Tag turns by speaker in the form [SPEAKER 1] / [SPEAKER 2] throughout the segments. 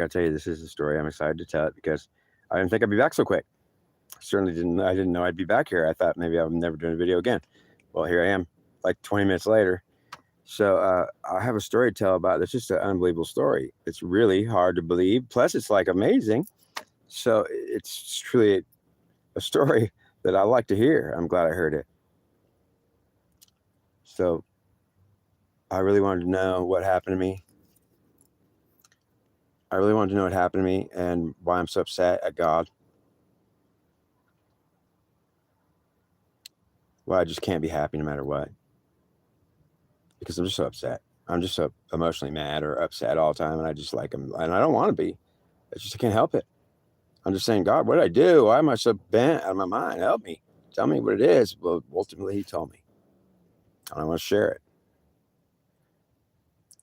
[SPEAKER 1] gotta tell you, this is a story. I'm excited to tell it because I didn't think I'd be back so quick. Certainly didn't. I didn't know I'd be back here. I thought maybe I'm never doing a video again. Well, here I am, like 20 minutes later. So I have a story to tell about. It's just an unbelievable story. It's really hard to believe. Plus, it's like amazing. So it's truly a story that I like to hear. I'm glad I heard it. So I really wanted to know what happened to me. I really wanted to know what happened to me and why I'm so upset at God. Why I just can't be happy no matter what. Because I'm just so upset. I'm just so emotionally mad or upset all the time, and I just like them, and I don't want to be. It's just I can't help it. I'm just saying, God, what did I do? Why am I so bent out of my mind? Help me. Tell me what it is. Well, ultimately, He told me, and I want to share it.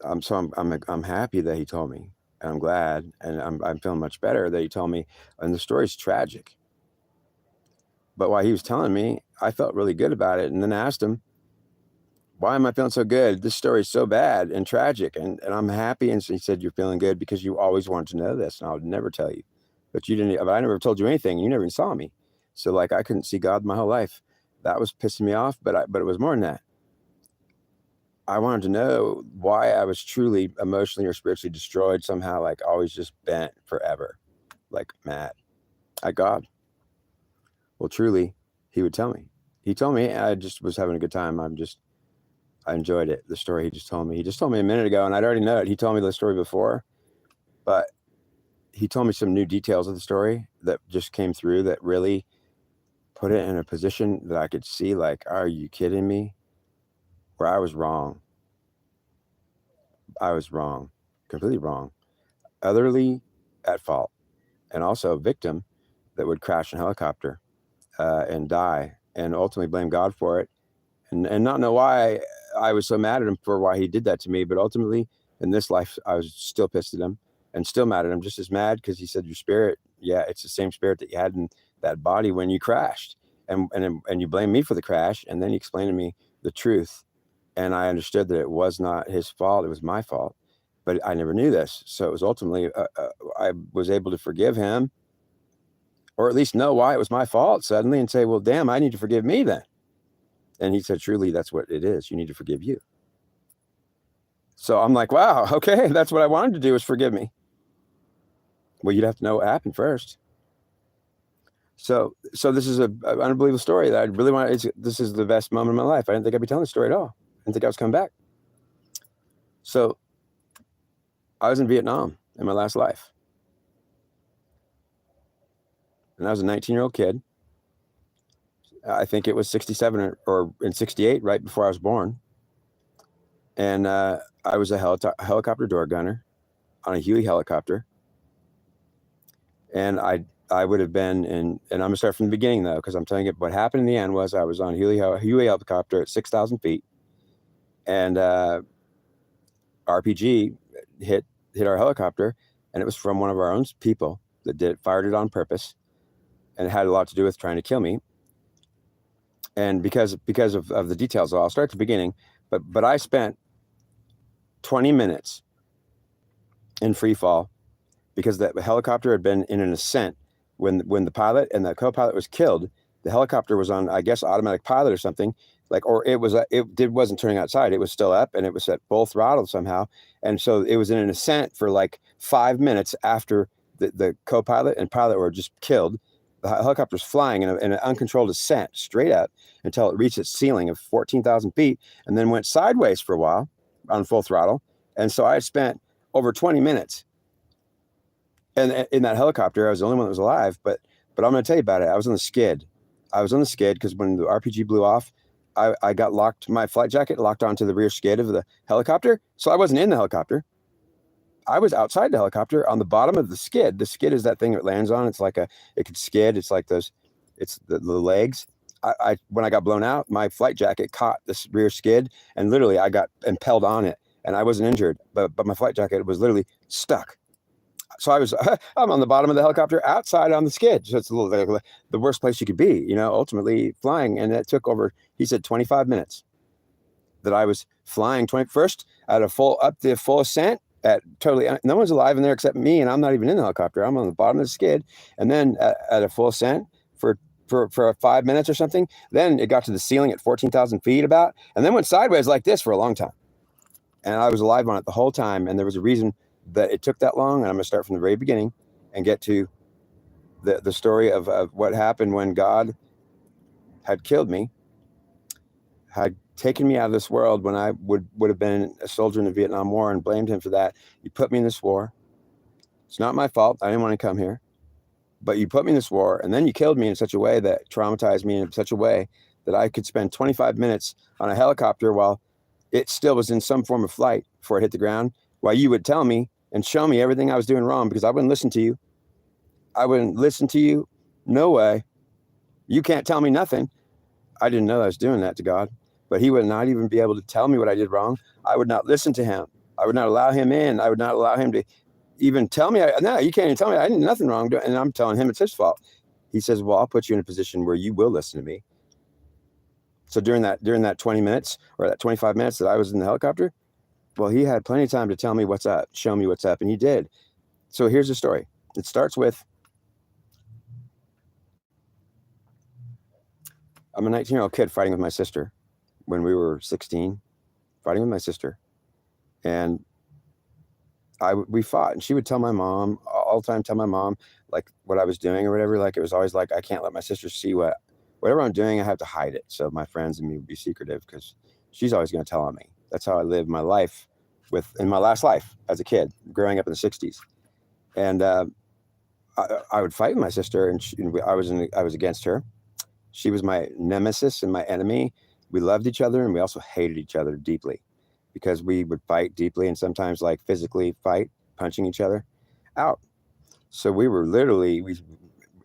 [SPEAKER 1] I'm happy that He told me, and I'm glad, and I'm feeling much better that He told me. And the story's tragic, but while He was telling me, I felt really good about it, and then I asked Him, why am I feeling so good? This story is so bad and tragic, and I'm happy. And so He said, you're feeling good because you always wanted to know this, and I would never tell you. But you didn't. But I never told you anything. You never even saw me. So like I couldn't see God my whole life. That was pissing me off. But it was more than that. I wanted to know why I was truly emotionally or spiritually destroyed somehow, like always just bent forever, like mad at God. Well, truly, He would tell me. He told me. I just was having a good time. I enjoyed it. The story He just told me. He just told me a minute ago, and I'd already know it. He told me the story before, but He told me some new details of the story that just came through that really put it in a position that I could see, like, are you kidding me? Where I was wrong. I was wrong, completely wrong, utterly at fault, and also a victim that would crash in a helicopter and die, and ultimately blame God for it, and not know why I was so mad at Him for why He did that to me. But ultimately, in this life, I was still pissed at Him and still mad at Him, just as mad because He said, your spirit, yeah, it's the same spirit that you had in that body when you crashed, and you blame me for the crash. And then He explained to me the truth, and I understood that it was not His fault, it was my fault. But I never knew this, so it was ultimately I was able to forgive Him, or at least know why it was my fault suddenly, and say, well, damn, I need to forgive me then. And He said, truly, that's what it is. You need to forgive you. So I'm like, wow, okay, that's what I wanted to do, is forgive me. Well, you'd have to know what happened first. So this is an unbelievable story that I really want. This is the best moment of my life. I didn't think I'd be telling the story at all. I didn't think I was coming back. So I was in Vietnam in my last life. And I was a 19-year-old kid. I think it was 67 or in 68, right before I was born. And I was a helicopter door gunner on a Huey helicopter. And I would have been in, and I'm going to start from the beginning, though, because I'm telling you what happened in the end was I was on Huey helicopter at 6,000 feet. And RPG hit our helicopter, and it was from one of our own people that fired it on purpose, and it had a lot to do with trying to kill me. And because of the details, I'll start at the beginning. But I spent 20 minutes in free fall because the helicopter had been in an ascent when the pilot and the co-pilot was killed. The helicopter was on, I guess, automatic pilot or something. It wasn't turning outside. It was still up, and it was at full throttle somehow. And so it was in an ascent for like 5 minutes after the co-pilot and pilot were just killed. The helicopter's flying in an uncontrolled ascent straight up until it reached its ceiling of 14,000 feet, and then went sideways for a while on full throttle. And so I spent over 20 minutes. And in that helicopter, I was the only one that was alive. But I'm going to tell you about it. I was on the skid. Because when the RPG blew off, I got locked. My flight jacket locked onto the rear skid of the helicopter. So I wasn't in the helicopter. I was outside the helicopter on the bottom of the skid. The skid is that thing that lands on. It's like it could skid. It's like those. It's the legs. When I got blown out, my flight jacket caught this rear skid, and literally I got impelled on it, and I wasn't injured, but my flight jacket was literally stuck. So I'm on the bottom of the helicopter outside on the skid. So it's the worst place you could be, ultimately flying. And it took over, he said, 25 minutes that I was flying. First at up the full ascent no one's alive in there except me, and I'm not even in the helicopter. I'm on the bottom of the skid, and then at a full ascent for 5 minutes or something. Then it got to the ceiling at 14,000 feet about, and then went sideways like this for a long time. And I was alive on it the whole time, and there was a reason that it took that long. And I'm going to start from the very beginning and get to the story of what happened when God had killed me, had taken me out of this world when I would have been a soldier in the Vietnam War, and blamed him for that. You put me in this war. It's not my fault. I didn't want to come here, but you put me in this war, and then you killed me in such a way that traumatized me in such a way that I could spend 25 minutes on a helicopter while it still was in some form of flight before it hit the ground, while you would tell me and show me everything I was doing wrong, because I wouldn't listen to you. I wouldn't listen to you. No way. You can't tell me nothing. I didn't know I was doing that to God, but he would not even be able to tell me what I did wrong. I would not listen to him. I would not allow him in. I would not allow him to even tell me. No, you can't even tell me I did nothing wrong. And I'm telling him it's his fault. He says, well, I'll put you in a position where you will listen to me. So during that 20 minutes or that 25 minutes that I was in the helicopter, well, he had plenty of time to tell me what's up, show me what's up, and he did. So here's the story. It starts with, I'm a 19-year-old kid fighting with my sister when we were 16, fighting with my sister. And we fought, and she would tell my mom all the time, tell my mom like what I was doing or whatever. Like, it was always like, I can't let my sister see whatever I'm doing. I have to hide it. So my friends and me would be secretive, because she's always going to tell on me. That's how I lived my life in my last life as a kid, growing up in the 60s. And I would fight with my sister, and I was against her. She was my nemesis and my enemy. We loved each other, and we also hated each other deeply, because we would fight deeply, and sometimes like physically fight, punching each other out. So we were literally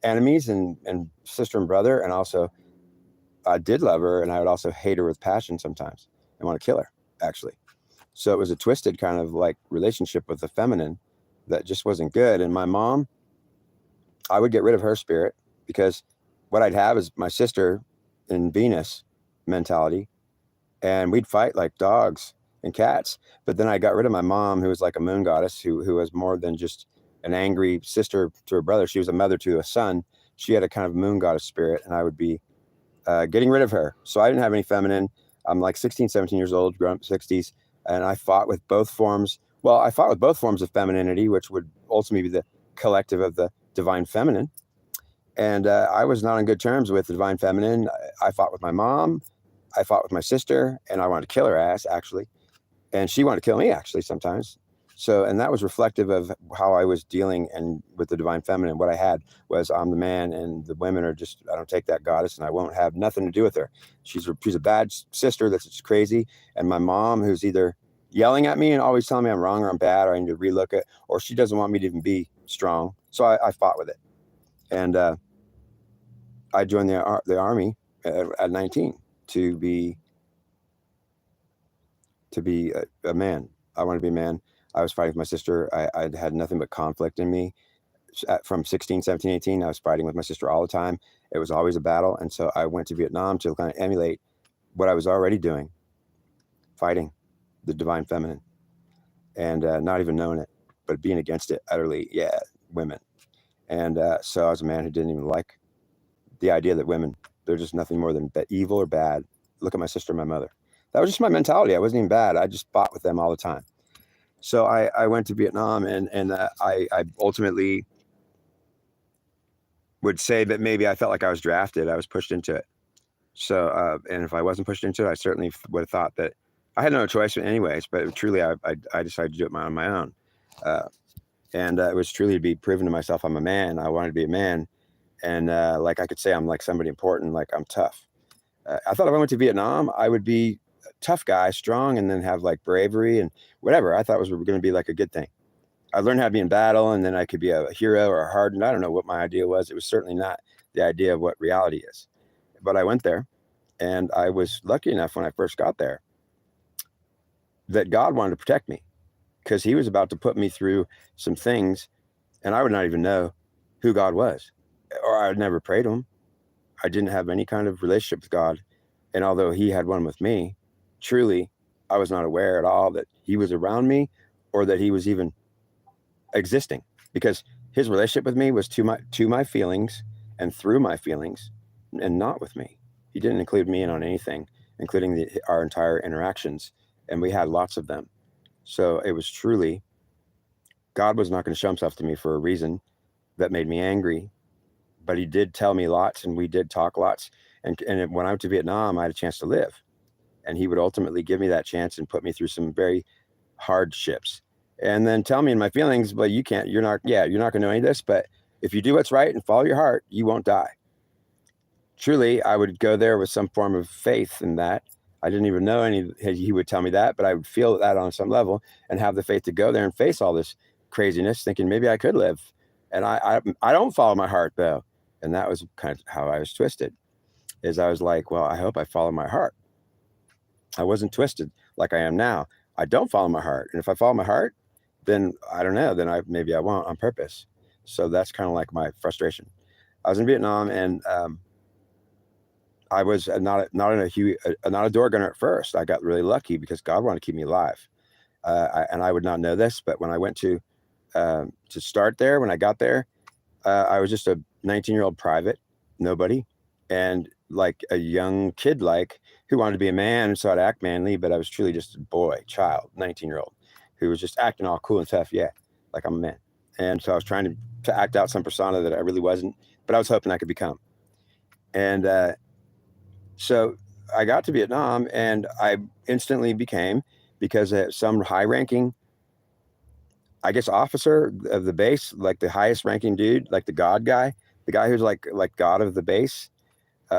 [SPEAKER 1] enemies and sister and brother. And also I did love her, and I would also hate her with passion sometimes and want to kill her, actually. So it was a twisted kind of like relationship with the feminine that just wasn't good. And my mom, I would get rid of her spirit, because what I'd have is my sister in Venus mentality, and we'd fight like dogs and cats. But then I got rid of my mom, who was like a moon goddess, who was more than just an angry sister to her brother. She was a mother to a son. She had a kind of moon goddess spirit, and I would be getting rid of her. So I didn't have any feminine. I'm like 16, 17 years old, grown up 60s, and I fought with both forms. Well, I fought with both forms of femininity, which would ultimately be the collective of the divine feminine. And I was not on good terms with the divine feminine. I fought with my mom. I fought with my sister, and I wanted to kill her ass, actually. And she wanted to kill me, actually, sometimes. So, and that was reflective of how I was dealing and with the divine feminine. What I had was, I'm the man, and the women are just, I don't take that goddess, and I won't have nothing to do with her. She's a bad sister that's just crazy. And my mom, who's either yelling at me and always telling me I'm wrong or I'm bad or I need to relook it, or she doesn't want me to even be strong. So I fought with it. And I joined the army at 19 to be a man. I wanted to be a man. I was fighting with my sister. I had nothing but conflict in me. From 16, 17, 18, I was fighting with my sister all the time. It was always a battle. And so I went to Vietnam to kind of emulate what I was already doing, fighting the divine feminine, and not even knowing it, but being against it utterly. Yeah, women. And so I was a man who didn't even like the idea that women, they're just nothing more than evil or bad. Look at my sister and my mother. That was just my mentality. I wasn't even bad. I just fought with them all the time. So I went to Vietnam, and I ultimately would say that maybe I felt like I was drafted. I was pushed into it. So, and if I wasn't pushed into it, I certainly would have thought that I had no choice anyways, but truly I decided to do it on my own. And it was truly to be proven to myself I'm a man. I wanted to be a man. And like I could say I'm like somebody important, like I'm tough. I thought if I went to Vietnam, I would be a tough guy, strong, and then have like bravery and whatever. I thought was going to be like a good thing. I learned how to be in battle, and then I could be a hero or a hardened. I don't know what my idea was. It was certainly not the idea of what reality is. But I went there, and I was lucky enough when I first got there that God wanted to protect me, because he was about to put me through some things, and I would not even know who God was, or I'd never prayed to him. I didn't have any kind of relationship with God. And although he had one with me, truly, I was not aware at all that he was around me or that he was even existing, because his relationship with me was to my feelings and through my feelings, and not with me. He didn't include me in on anything, including our entire interactions, and we had lots of them. So it was truly, God was not going to show himself to me for a reason that made me angry, but he did tell me lots, and we did talk lots. And when I went to Vietnam, I had a chance to live, and he would ultimately give me that chance and put me through some very hardships, and then tell me in my feelings, well, you're not going to know any of this, but if you do what's right and follow your heart, you won't die. Truly, I would go there with some form of faith in that. I didn't even know he would tell me that, but I would feel that on some level and have the faith to go there and face all this craziness, thinking maybe I could live. And I don't follow my heart, though. And that was kind of how I was twisted, is I was like, well, I hope I follow my heart. I wasn't twisted like I am now. I don't follow my heart. And if I follow my heart, then I don't know, then maybe I won't on purpose. So that's kind of like my frustration. I was in Vietnam, and I was not a door gunner at first. I got really lucky because God wanted to keep me alive. And I would not know this, but when I went to start there, when I got there, I was just a 19-year-old private, nobody, and like a young kid, who wanted to be a man, so I'd act manly, but I was truly just a child, 19-year-old, who was just acting all cool and tough, like I'm a man. And so I was trying to act out some persona that I really wasn't, but I was hoping I could become. And so I got to Vietnam, and I instantly became, because some high-ranking, I guess, officer of the base, like the highest ranking dude, like the God guy, the guy who's like God of the base,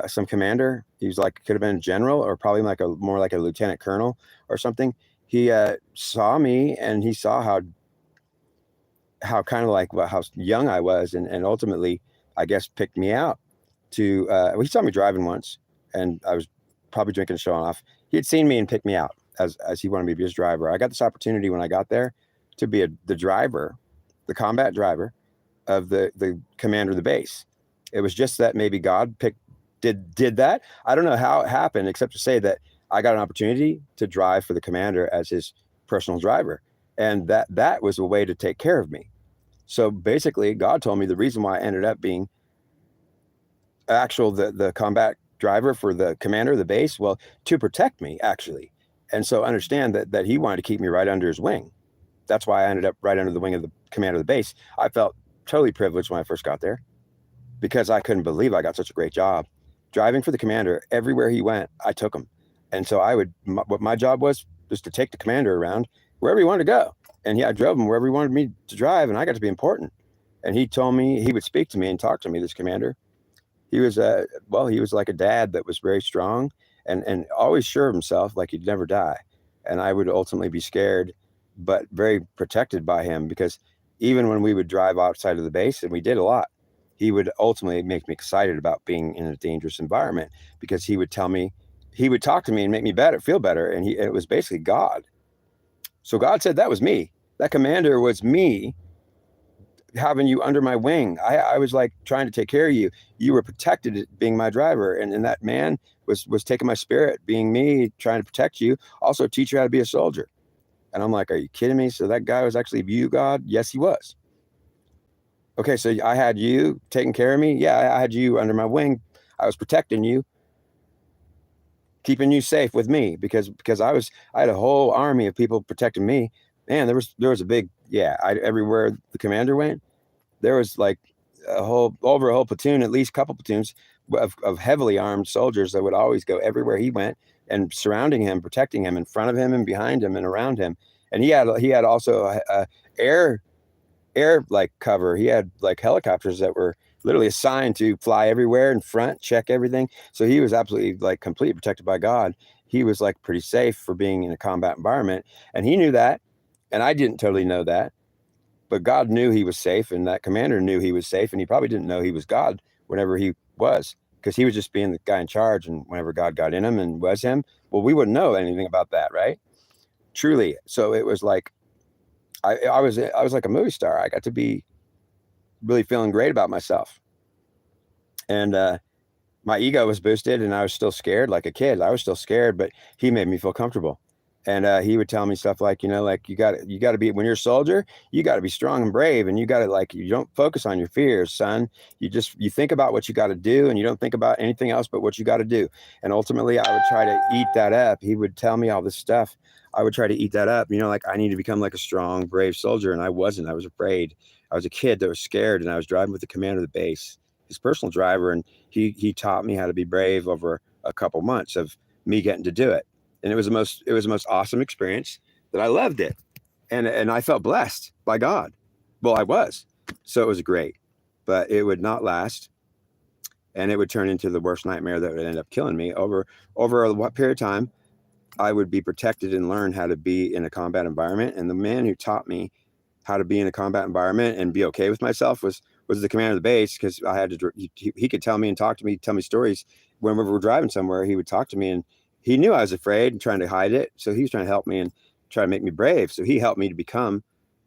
[SPEAKER 1] some commander. He was like, could have been a general, or probably more like a lieutenant colonel or something. He saw me, and he saw how kind of like how young I was, and ultimately, I guess, picked me out to. He saw me driving once, and I was probably drinking and showing off. He had seen me and picked me out as he wanted me to be his driver. I got this opportunity when I got there to be the driver, the combat driver of the commander of the base. It was just that maybe God did that. I don't know how it happened, except to say that I got an opportunity to drive for the commander as his personal driver, and that was a way to take care of me. So basically, God told me the reason why I ended up being the combat driver for the commander of the base, well, to protect me, actually. And so understand that he wanted to keep me right under his wing. That's why I ended up right under the wing of the commander of the base. I felt totally privileged when I first got there, because I couldn't believe I got such a great job. Driving for the commander, everywhere he went, I took him. And so what my job was to take the commander around wherever he wanted to go. And I drove him wherever he wanted me to drive, and I got to be important. And he told me, he would speak to me and talk to me, this commander. He was he was like a dad that was very strong and always sure of himself, like he'd never die. And I would ultimately be scared, but very protected by him, because even when we would drive outside of the base, and we did a lot, he would ultimately make me excited about being in a dangerous environment, because he would talk to me and make me feel better. And it was basically God. So God said that was me. That commander was me, having you under my wing. I was like trying to take care of you. You were protected being my driver. And that man was taking my spirit, being me, trying to protect you, also teach you how to be a soldier. And I'm like, are you kidding me? So that guy was actually you, God? Yes, he was. Okay, so I had you taking care of me. Yeah, I had you under my wing. I was protecting you, keeping you safe with me, because I had a whole army of people protecting me. Man, there was a big, everywhere the commander went, there was like over a whole platoon, at least a couple platoons of heavily armed soldiers that would always go everywhere he went, and surrounding him, protecting him, in front of him and behind him and around him. And he had also a air like cover. He had like helicopters that were literally assigned to fly everywhere in front, check everything. So he was absolutely like completely protected by God. He was like pretty safe for being in a combat environment, and he knew that, and I didn't totally know that, but God knew he was safe, and that commander knew he was safe, and he probably didn't know he was God whenever he was, because he was just being the guy in charge. And whenever God got in him and was him, well, we wouldn't know anything about that, right? Truly. So it was like I was like a movie star. I got to be really feeling great about myself, and my ego was boosted, and I was still scared like a kid. I was still scared, but he made me feel comfortable. And he would tell me stuff like, like you got to be, when you're a soldier, you got to be strong and brave, and you got to, like, you don't focus on your fears, son. You think about what you got to do, and you don't think about anything else but what you got to do. And ultimately, I would try to eat that up. He would tell me all this stuff. I would try to eat that up. Like, I need to become like a strong, brave soldier, and I wasn't. I was afraid. I was a kid that was scared, and I was driving with the commander of the base, his personal driver, and he taught me how to be brave over a couple months of me getting to do it. And it was the most awesome experience that I loved it. And I felt blessed by God. Well, I was. So it was great, but it would not last. And it would turn into the worst nightmare that would end up killing me. Over a period of time, I would be protected and learn how to be in a combat environment. And the man who taught me how to be in a combat environment and be okay with myself was the commander of the base, because I had to. He could tell me and talk to me, tell me stories. Whenever we're driving somewhere, he would talk to me, and he knew I was afraid and trying to hide it. So he was trying to help me and try to make me brave. So he helped me to become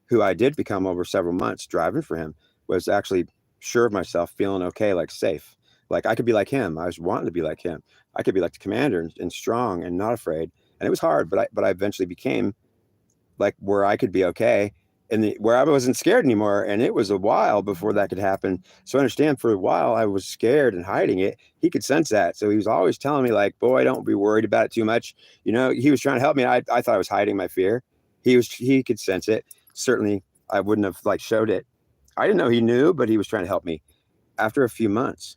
[SPEAKER 1] who I did become over several months driving for him. Was actually sure of myself, feeling okay, like safe. Like I could be like him. I was wanting to be like him. I could be like the commander and strong and not afraid. And it was hard, but I eventually became like where I could be okay, and where I wasn't scared anymore. And it was a while before that could happen. So I understand, for a while I was scared and hiding it. He could sense that. So he was always telling me, like, boy, don't be worried about it too much. He was trying to help me. I thought I was hiding my fear. He could sense it. Certainly I wouldn't have like showed it. I didn't know he knew, but he was trying to help me. After a few months,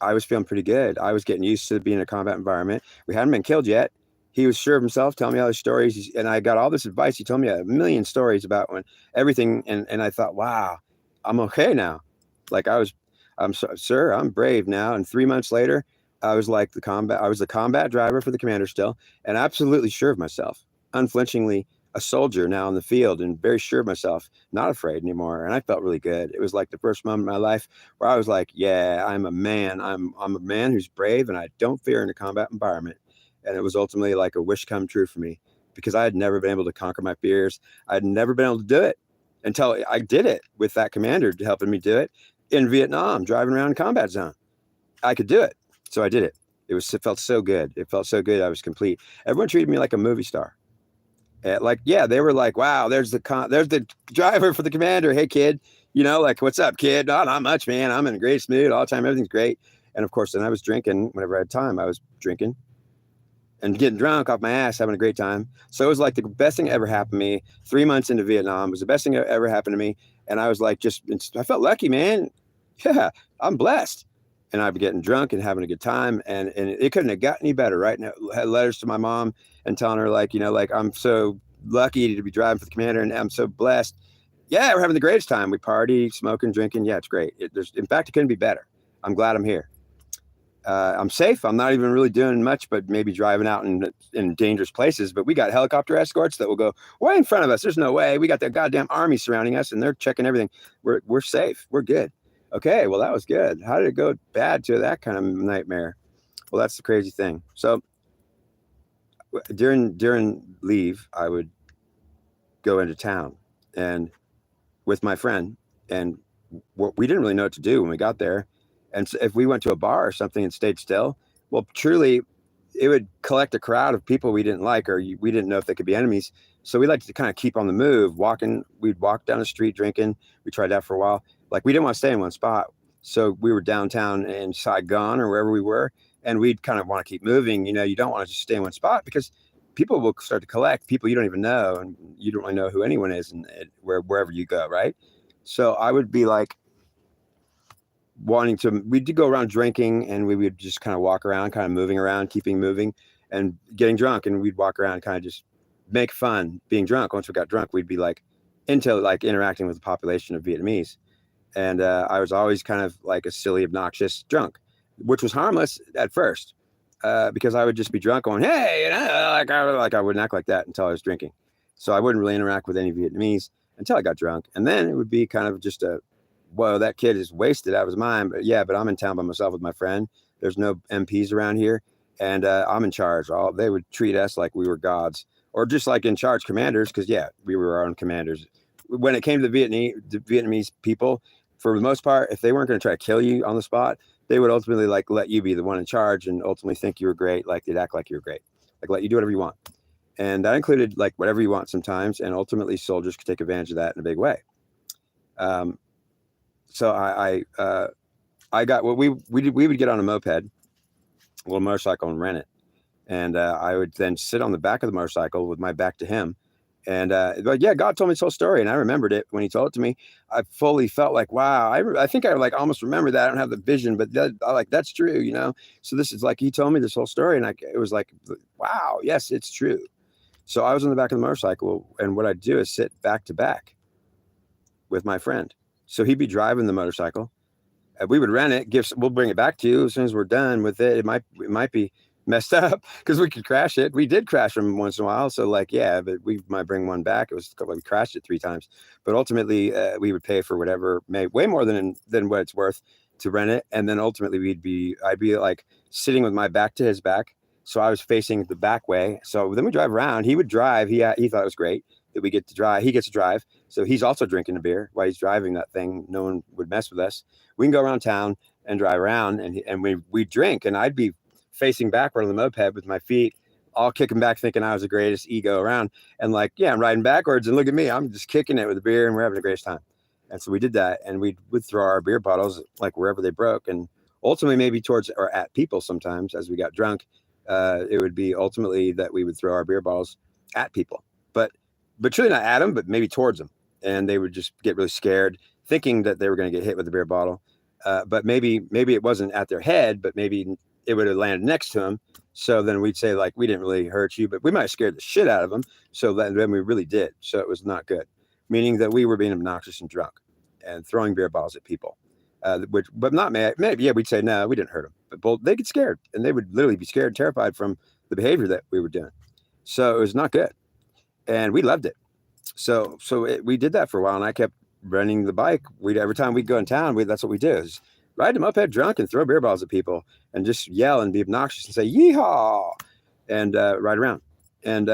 [SPEAKER 1] I was feeling pretty good. I was getting used to being in a combat environment. We hadn't been killed yet. He was sure of himself, telling me all the stories, and I got all this advice. He told me a million stories about everything, and I thought, wow, I'm okay now. Like sir, I'm brave now. And 3 months later, I was like I was the combat driver for the commander still, and absolutely sure of myself, unflinchingly a soldier now in the field, and very sure of myself, not afraid anymore. And I felt really good. It was like the first moment in my life where I was like, yeah, I'm a man. I'm a man who's brave, and I don't fear in a combat environment. And it was ultimately like a wish come true for me, because I had never been able to conquer my fears. I'd never been able to do it until I did it with that commander helping me do it in Vietnam, driving around in combat zone. I could do it. So I did it. It felt so good. It felt so good. I was complete. Everyone treated me like a movie star. They were like, wow, there's the driver for the commander. Hey, kid, like, what's up, kid? Oh, not much, man. I'm in a great mood all the time. Everything's great. And of course, then I was drinking whenever I had time. I was drinking and getting drunk off my ass, having a great time. So it was like the best thing ever happened to me. 3 months into Vietnam was the best thing that ever happened to me. And I was like, I felt lucky, man. Yeah, I'm blessed. And I'd be getting drunk and having a good time. And it couldn't have got any better, right? And I had letters to my mom and telling her, like, I'm so lucky to be driving for the commander, and I'm so blessed. Yeah, we're having the greatest time. We party, smoking, drinking. Yeah, it's great. In fact, it couldn't be better. I'm glad I'm here. I'm safe. I'm not even really doing much, but maybe driving out in dangerous places. But we got helicopter escorts that will go way in front of us. There's no way. We got the goddamn army surrounding us, and they're checking everything. We're safe. We're good. Okay, well, that was good. How did it go bad to that kind of nightmare? Well, that's the crazy thing. So during leave, I would go into town and with my friend, and we didn't really know what to do when we got there. And so if we went to a bar or something and stayed still, well, truly, it would collect a crowd of people we didn't like, or we didn't know if they could be enemies. So we liked to kind of keep on the move, we'd walk down the street drinking. We tried that for a while. Like, we didn't want to stay in one spot. So we were downtown in Saigon or wherever we were, and we'd kind of want to keep moving. You don't want to just stay in one spot, because people will start to collect people you don't even know, and you don't really know who anyone is, and wherever you go, right? So I would be like we'd go around drinking, and we would just kind of walk around, kind of moving around, keeping moving, and getting drunk, and we'd walk around, kind of just make fun being drunk. Once we got drunk, we'd be like into like interacting with the population of Vietnamese. And I was always kind of like a silly, obnoxious drunk, which was harmless at first, because I would just be drunk going, hey, I wouldn't act like that until I was drinking. So I wouldn't really interact with any Vietnamese until I got drunk. And then it would be kind of just whoa, that kid is wasted out of his mind. But I'm in town by myself with my friend. There's no MPs around here, and I'm in charge. They would treat us like we were gods, or just like in charge commanders, because we were our own commanders. When it came to the Vietnamese people, for the most part, if they weren't going to try to kill you on the spot, they would ultimately like let you be the one in charge, and ultimately think you were great. Like, they'd act like you were great, like let you do whatever you want. And that included like whatever you want sometimes. And ultimately soldiers could take advantage of that in a big way. Um, so I got what we would get on a moped, a little motorcycle, and rent it. And I would then sit on the back of the motorcycle with my back to him. And but yeah, God told me this whole story, and I remembered it when he told it to me. I fully felt like, wow, I think I like almost remember that. I don't have the vision, but I like that's true, you know. So this is like he told me this whole story, and it was like, wow, yes, it's true. So I was on the back of the motorcycle, and what I'd do is sit back to back with my friend. So he'd be driving the motorcycle. We would rent it. We'll bring it back to you as soon as we're done with it. It might be messed up because we could crash it. We did crash them once in a while. So like, yeah, but we might bring one back. It was we crashed it 3 times, but ultimately we would pay for whatever, way more than what it's worth to rent it. And then ultimately I'd be like sitting with my back to his back. So I was facing the back way. So then we drive around. He would drive. He thought it was great that we get to drive. He gets to drive. So he's also drinking a beer while he's driving that thing. No one would mess with us. We can go around town and drive around, and we drink, and I'd be facing backward on the moped with my feet all kicking back, thinking I was the greatest ego around. And like, yeah, I'm riding backwards, and look at me, I'm just kicking it with a beer, and we're having the greatest time. And so we did that, and we would throw our beer bottles like wherever they broke, and ultimately maybe towards or at people sometimes as we got drunk. It would be ultimately that we would throw our beer bottles at people, but truly not at them, but maybe towards them. And they would just get really scared, thinking that they were going to get hit with the beer bottle. But maybe it wasn't at their head, but maybe it would have landed next to them. So then we'd say like, we didn't really hurt you, but we might have scared the shit out of them. So then we really did. So it was not good, meaning that we were being obnoxious and drunk and throwing beer bottles at people. But not maybe, yeah, we'd say, no, we didn't hurt them. But they get scared, and they would literally be scared, terrified from the behavior that we were doing. So it was not good. And we loved it. So we did that for a while, and I kept renting the bike. Every time we'd go in town, that's what we do, is ride the moped drunk and throw beer balls at people and just yell and be obnoxious and say yeehaw and ride around. And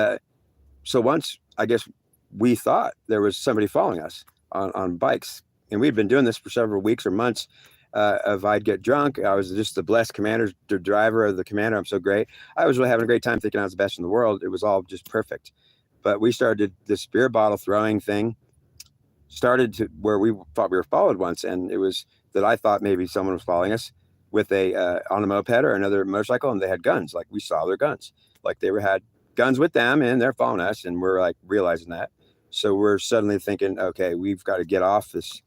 [SPEAKER 1] so once, I guess, we thought there was somebody following us on bikes, and we'd been doing this for several weeks or months. If I'd get drunk, I was just the blessed commander, the driver of the commander. I'm so great. I was really having a great time, thinking I was the best in the world. It was all just perfect. But we started this beer bottle throwing thing, started to where we thought we were followed once. And it was that I thought maybe someone was following us with on a moped or another motorcycle, and they had guns. Like, we saw their guns, like they had guns with them, and they're following us. And we're like realizing that. So we're suddenly thinking, okay, we've got to get off this.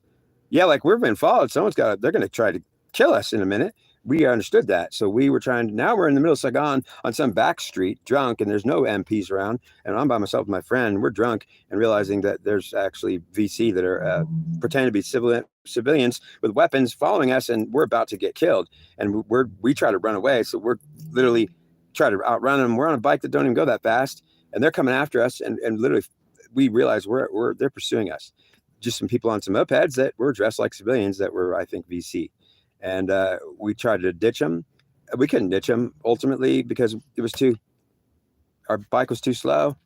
[SPEAKER 1] Yeah, like, we're being followed. They're going to try to kill us in a minute. We understood that. So we were now we're in the middle of Saigon on some back street, drunk, and there's no MPs around. And I'm by myself with my friend. We're drunk and realizing that there's actually VC that are pretending to be civilians with weapons following us, and we're about to get killed. And we try to run away. So we're literally try to outrun them. We're on a bike that don't even go that fast, and they're coming after us. And literally, we realize they're pursuing us. Just some people on some mopeds that were dressed like civilians that were, I think, VC. And we tried to ditch them. We couldn't ditch them ultimately because our bike was too slow.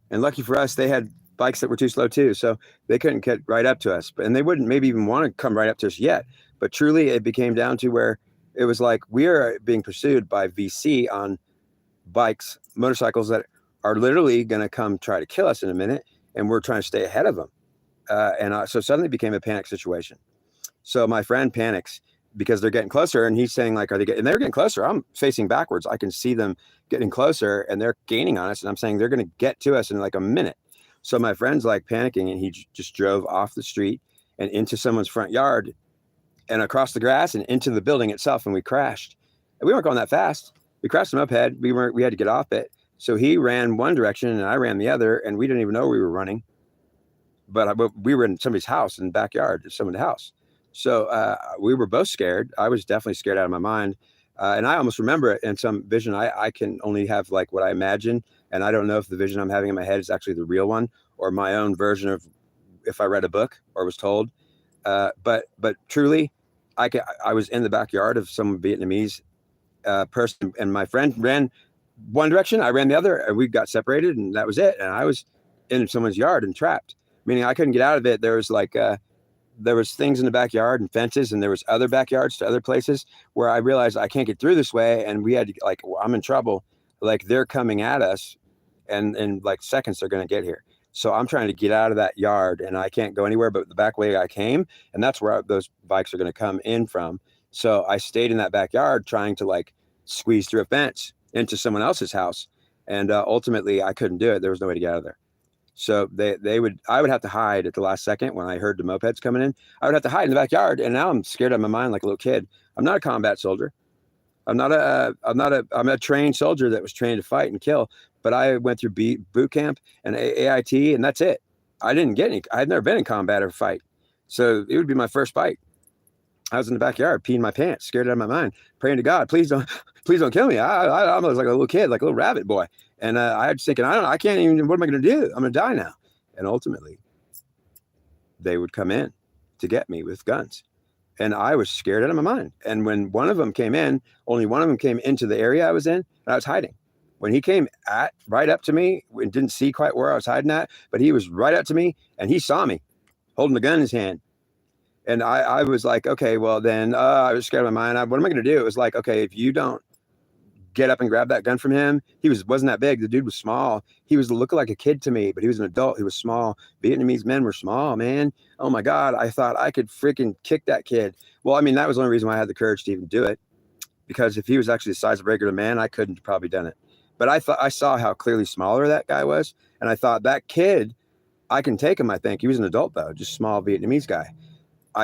[SPEAKER 1] And lucky for us, they had bikes that were too slow too. So they couldn't get right up to us. And they wouldn't maybe even want to come right up to us yet. But truly, it became down to where it was like, we are being pursued by VC on bikes, motorcycles that are literally going to come try to kill us in a minute. And we're trying to stay ahead of them. So suddenly it became a panic situation. So my friend panics because they're getting closer, and he's saying like, and they're getting closer. I'm facing backwards. I can see them getting closer, and they're gaining on us. And I'm saying they're going to get to us in like a minute. So my friend's like panicking, and he just drove off the street and into someone's front yard and across the grass and into the building itself. And we crashed, and we weren't going that fast. We crashed the moped. We had to get off it. So he ran one direction and I ran the other, and we didn't even know we were running. But we were in somebody's house in the backyard of someone's house. So we were both scared. I was definitely scared out of my mind. And I almost remember it in some vision. I can only have like what I imagine. And I don't know if the vision I'm having in my head is actually the real one or my own version of if I read a book or was told. But truly, I was in the backyard of some Vietnamese person, and my friend ran one direction. I ran the other, and we got separated, and that was it. And I was in someone's yard and trapped, meaning I couldn't get out of it. There was like there was things in the backyard and fences, and there was other backyards to other places where I realized I can't get through this way. And we had to, like, I'm in trouble. Like, they're coming at us, and in like seconds they're going to get here. So I'm trying to get out of that yard, and I can't go anywhere but the back way I came, and that's where those bikes are going to come in from. So I stayed in that backyard trying to like squeeze through a fence into someone else's house, and ultimately I couldn't do it. There was no way to get out of there. So I would have to hide at the last second when I heard the mopeds coming in. I would have to hide in the backyard, and now I'm scared out of my mind like a little kid. I'm not a combat soldier. I'm a trained soldier that was trained to fight and kill, but I went through boot camp and AIT, and that's it. I didn't get any. I'd never been in combat or fight, so it would be my first fight. I was in the backyard, peeing my pants, scared out of my mind, praying to God, please don't kill me. I was like a little kid, like a little rabbit boy, and I was thinking, I can't even. What am I going to do? I'm going to die now. And ultimately, they would come in to get me with guns. And I was scared out of my mind. And when one of them came in, only one of them came into the area I was in, and I was hiding. When he came right up to me, and didn't see quite where I was hiding at, but he was right up to me, and he saw me holding the gun in his hand. And I was like, okay, well then, I was scared out of my mind. What am I going to do? It was like, okay, if you don't get up and grab that gun from him, he wasn't that big. The dude was small. He was looking like a kid to me, but he was an adult. He was small. Vietnamese men were small, man. Oh my God. I thought I could freaking kick that kid. Well, I mean, that was the only reason why I had the courage to even do it, because if he was actually the size of a regular man, I couldn't have probably done it. But I saw how clearly smaller that guy was. And I thought, that kid, I can take him. I think he was an adult though, just small Vietnamese guy.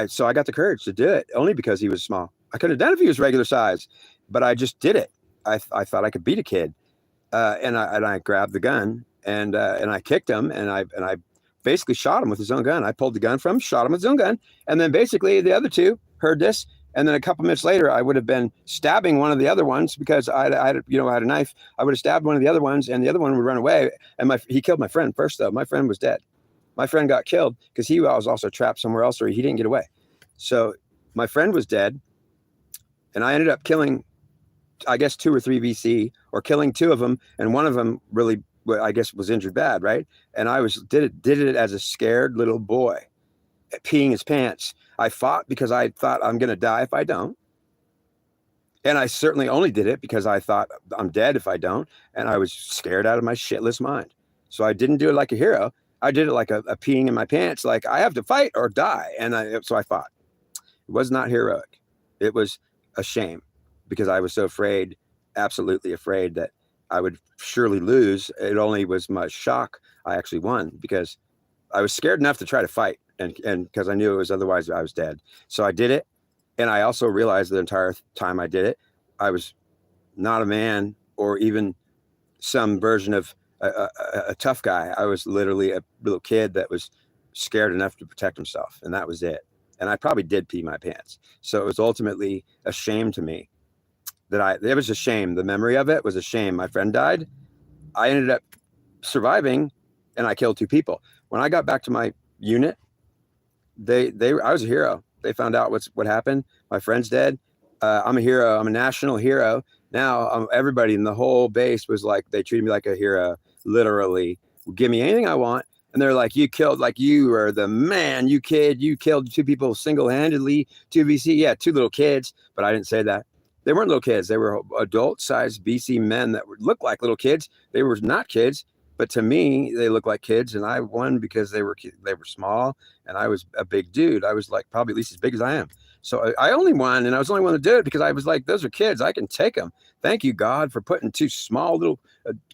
[SPEAKER 1] So I got the courage to do it only because he was small. I could have done it if he was regular size, but I just did it. I thought I could beat a kid, and I grabbed the gun and I kicked him, and I basically shot him with his own gun. I pulled the gun from him, shot him with his own gun, and then basically the other two heard this, and then a couple minutes later I would have been stabbing one of the other ones because I had a knife. I would have stabbed one of the other ones, and the other one would run away. And he killed my friend first though. My friend was dead. My friend got killed because he was also trapped somewhere else, or he didn't get away. So my friend was dead, and I ended up killing, I guess, 2 or 3 VC, or killing 2 of them, and one of them really, I guess, was injured bad, right? And I did it as a scared little boy, peeing his pants. I fought because I thought I'm going to die if I don't, and I certainly only did it because I thought I'm dead if I don't, and I was scared out of my shitless mind. So I didn't do it like a hero. I did it like a peeing in my pants, like I have to fight or die, so I fought. It was not heroic. It was a shame, because I was so afraid, absolutely afraid, that I would surely lose. It only was my shock I actually won, because I was scared enough to try to fight, and because I knew it was, otherwise I was dead. So I did it, and I also realized the entire time I did it, I was not a man or even some version of a tough guy. I was literally a little kid that was scared enough to protect himself, and that was it. And I probably did pee my pants. So it was ultimately a shame to me it was a shame. The memory of it was a shame. My friend died. I ended up surviving, and I killed 2 people. When I got back to my unit, I was a hero. They found out what happened. My friend's dead. I'm a hero. I'm a national hero. Now everybody in the whole base was like, they treated me like a hero, literally. Give me anything I want. And they're like, you killed, like, you are the man, you kid, you killed 2 people single-handedly, 2 VC. Yeah, 2 little kids. But I didn't say that. They weren't little kids. They were adult-sized BC men that would look like little kids. They were not kids, but to me, they looked like kids. And I won because they were small, and I was a big dude. I was like probably at least as big as I am. So I only won, and I was the only one to do it because I was like, those are kids. I can take them. Thank you, God, for putting 2 small little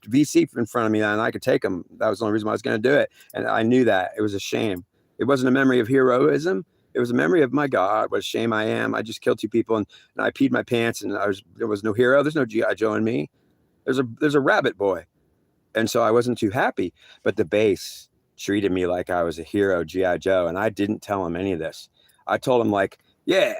[SPEAKER 1] VC in front of me, and I could take them. That was the only reason why I was going to do it. And I knew that. It was a shame. It wasn't a memory of heroism. It was a memory of, my God, what a shame I am. I just killed 2 people, and I peed my pants, and there was no hero. There's no G.I. Joe in me. There's a rabbit boy. And so I wasn't too happy. But the base treated me like I was a hero, G.I. Joe, and I didn't tell him any of this. I told him, like, yeah,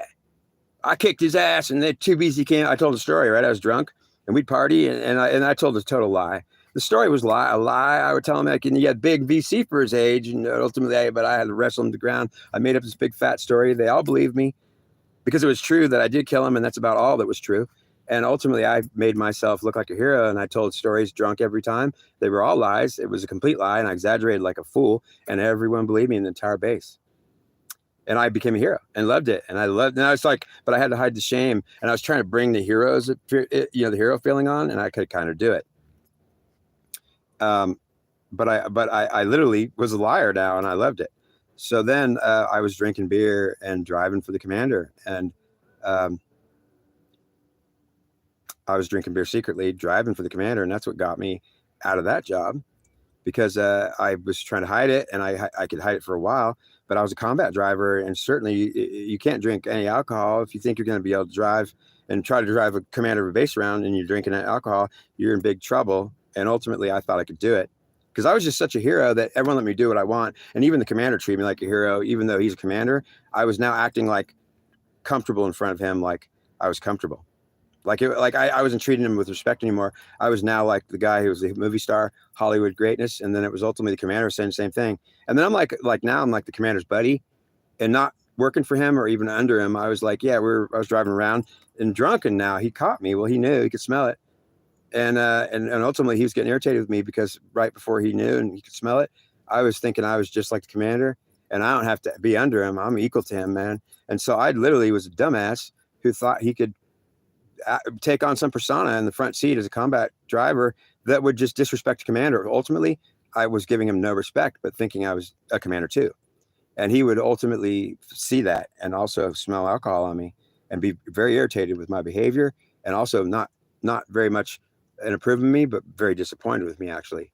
[SPEAKER 1] I kicked his ass, and then 2 BC came. I told the story, right? I was drunk, and we'd party, and I told a total lie. The story was a lie. I would tell him, like, and he had big VC for his age, and ultimately, but I had to wrestle him to the ground. I made up this big fat story. They all believed me because it was true that I did kill him, and that's about all that was true. And ultimately, I made myself look like a hero, and I told stories drunk every time. They were all lies. It was a complete lie, and I exaggerated like a fool, and everyone believed me in the entire base. And I became a hero and loved it. And I was like, but I had to hide the shame. And I was trying to bring the the hero feeling on, and I could kind of do it. But I literally was a liar now, and I loved it. So then I was drinking beer and driving for the commander, and I was drinking beer secretly, driving for the commander, and that's what got me out of that job, because I was trying to hide it, and I could hide it for a while. But I was a combat driver, and certainly you can't drink any alcohol if you think you're going to be able to drive and try to drive a commander of a base around, and you're drinking alcohol. You're in big trouble. And ultimately, I thought I could do it because I was just such a hero that everyone let me do what I want, and even the commander treated me like a hero, even though he's a commander. I was now acting like comfortable in front of him, like I was comfortable. I wasn't treating him with respect anymore. I was now like the guy who was the movie star, Hollywood greatness, and then it was ultimately the commander saying the same thing. And then I'm like now I'm like the commander's buddy, and not working for him or even under him. I was like, I was driving around and drunk, and now he caught me. Well, he knew, he could smell it, and ultimately he was getting irritated with me because right before he knew and he could smell it, I was thinking I was just like the commander, and I don't have to be under him. I'm equal to him, man. And so I literally was a dumbass who thought he could take on some persona in the front seat as a combat driver that would just disrespect the commander. Ultimately, I was giving him no respect, but thinking I was a commander too. And he would ultimately see that and also smell alcohol on me and be very irritated with my behavior, and also not very much in approving me, but very disappointed with me, actually.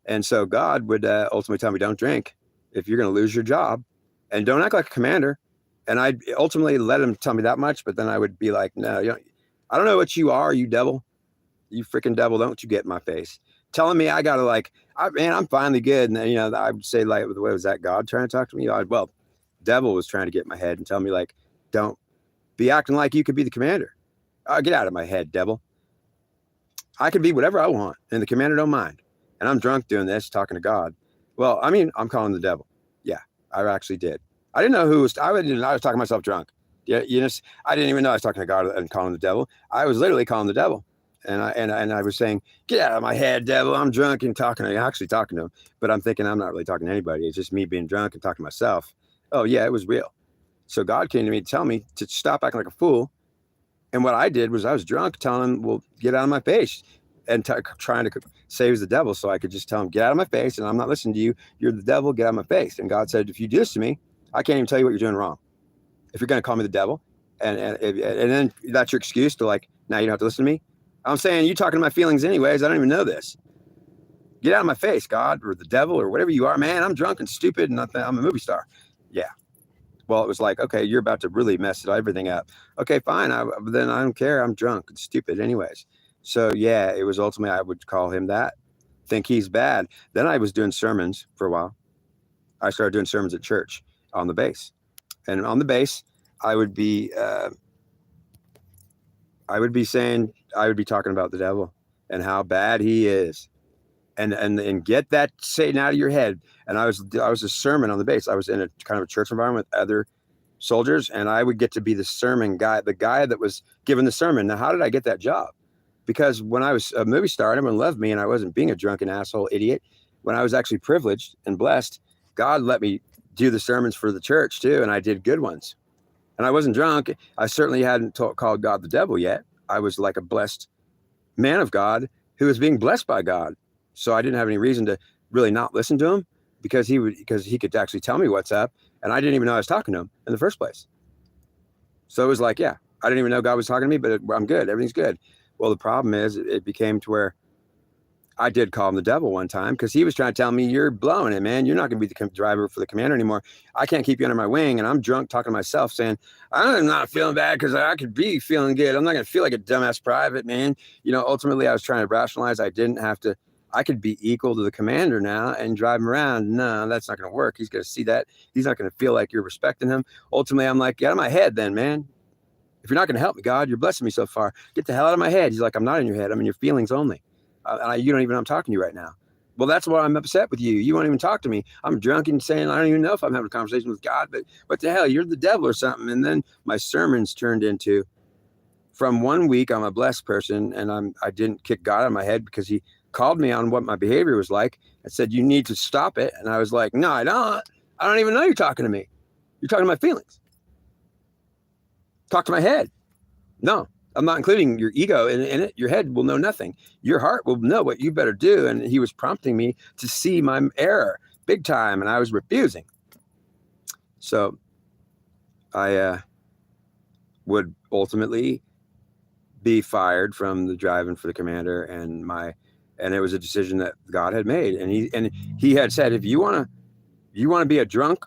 [SPEAKER 1] And so God would ultimately tell me, don't drink if you're going to lose your job, and don't act like a commander. And I'd ultimately let him tell me that much, but then I would be like, no, I don't know what you are, you devil. You freaking devil, don't you get in my face. Telling me I got to I'm finally good. And then, I would say what was that, God trying to talk to me? Devil was trying to get in my head and tell me don't be acting like you could be the commander. Get out of my head, devil. I can be whatever I want, and the commander don't mind. And I'm drunk doing this, talking to God. Well, I'm calling the devil. Yeah, I actually did. I didn't know who was, I was talking to myself drunk. Yeah, I didn't even know I was talking to God and calling the devil. I was literally calling the devil, and I was saying, "Get out of my head, devil! I'm drunk and actually talking to him." But I'm thinking I'm not really talking to anybody. It's just me being drunk and talking to myself. Oh yeah, it was real. So God came to me to tell me to stop acting like a fool. And what I did was I was drunk, telling him, "Well, get out of my face," and trying to say he was the devil, so I could just tell him, "Get out of my face," and I'm not listening to you. You're the devil. Get out of my face. And God said, "If you do this to me, I can't even tell you what you're doing wrong. If you're going to call me the devil, and then that's your excuse to now you don't have to listen to me. I'm saying you talking to my feelings anyways. I don't even know this. Get out of my face, God, or the devil, or whatever you are, man. I'm drunk and stupid, and I'm a movie star." Yeah. Well, it was like, okay, you're about to really mess everything up. Okay, fine. Then I don't care. I'm drunk and stupid anyways. So yeah, it was ultimately, I would call him that, think he's bad. Then I was doing sermons for a while. I started doing sermons at church on the base. And on the base, I would be talking about the devil and how bad he is, and get that Satan out of your head. And I was a sermon on the base. I was in a kind of a church environment with other soldiers, and I would get to be the sermon guy, the guy that was giving the sermon. Now, how did I get that job? Because when I was a movie star, everyone loved me, and I wasn't being a drunken asshole idiot. When I was actually privileged and blessed, God let me do the sermons for the church too, and I did good ones. And I wasn't drunk. I certainly hadn't called God the devil yet. I was like a blessed man of God who was being blessed by God. So I didn't have any reason to really not listen to him, because he could actually tell me what's up, and I didn't even know I was talking to him in the first place. So it was like, yeah, I didn't even know God was talking to me, but I'm good. Everything's good. Well, the problem is it became to where I did call him the devil one time, because he was trying to tell me, "You're blowing it, man. You're not going to be the driver for the commander anymore. I can't keep you under my wing." And I'm drunk talking to myself saying, "I'm not feeling bad because I could be feeling good. I'm not going to feel like a dumbass private, man." Ultimately I was trying to rationalize I didn't have to. I could be equal to the commander now and drive him around. No, that's not going to work. He's going to see that. He's not going to feel like you're respecting him. Ultimately, I'm like, get out of my head then, man. If you're not going to help me, God, you're blessing me so far. Get the hell out of my head. He's like, "I'm not in your head. I'm in your feelings only. You don't even know I'm talking to you right now." Well, that's why I'm upset with you. You won't even talk to me. I'm drunk and saying I don't even know if I'm having a conversation with God, but what the hell? You're the devil or something. And then my sermons turned into, from 1 week, I'm a blessed person, and I didn't kick God out of my head because he called me on what my behavior was like and said, "You need to stop it." And I was like, "No, I don't. I don't even know you're talking to me. You're talking to my feelings. Talk to my head." No, I'm not including your ego in it. Your head will know nothing. Your heart will know what you better do. And he was prompting me to see my error big time, and I was refusing. So I would ultimately be fired from the driving for the commander, and it was a decision that God had made. And he had said, if you want to be a drunk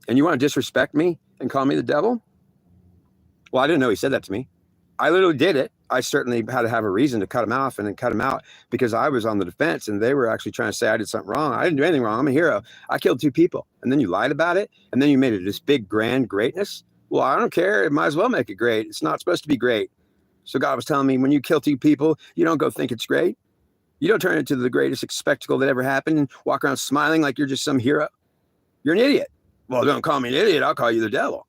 [SPEAKER 1] and you want to disrespect me and call me the devil. Well, I didn't know he said that to me. I literally did it. I certainly had to have a reason to cut him off and then cut him out because I was on the defense and they were actually trying to say I did something wrong. I didn't do anything wrong. I'm a hero. I killed 2 people. And then you lied about it. And then you made it this big, grand greatness. Well, I don't care. It might as well make it great. It's not supposed to be great. So God was telling me, when you kill 2 people, you don't go think it's great. You don't turn it into the greatest spectacle that ever happened and walk around smiling like you're just some hero. You're an idiot. Well, don't call me an idiot. I'll call you the devil.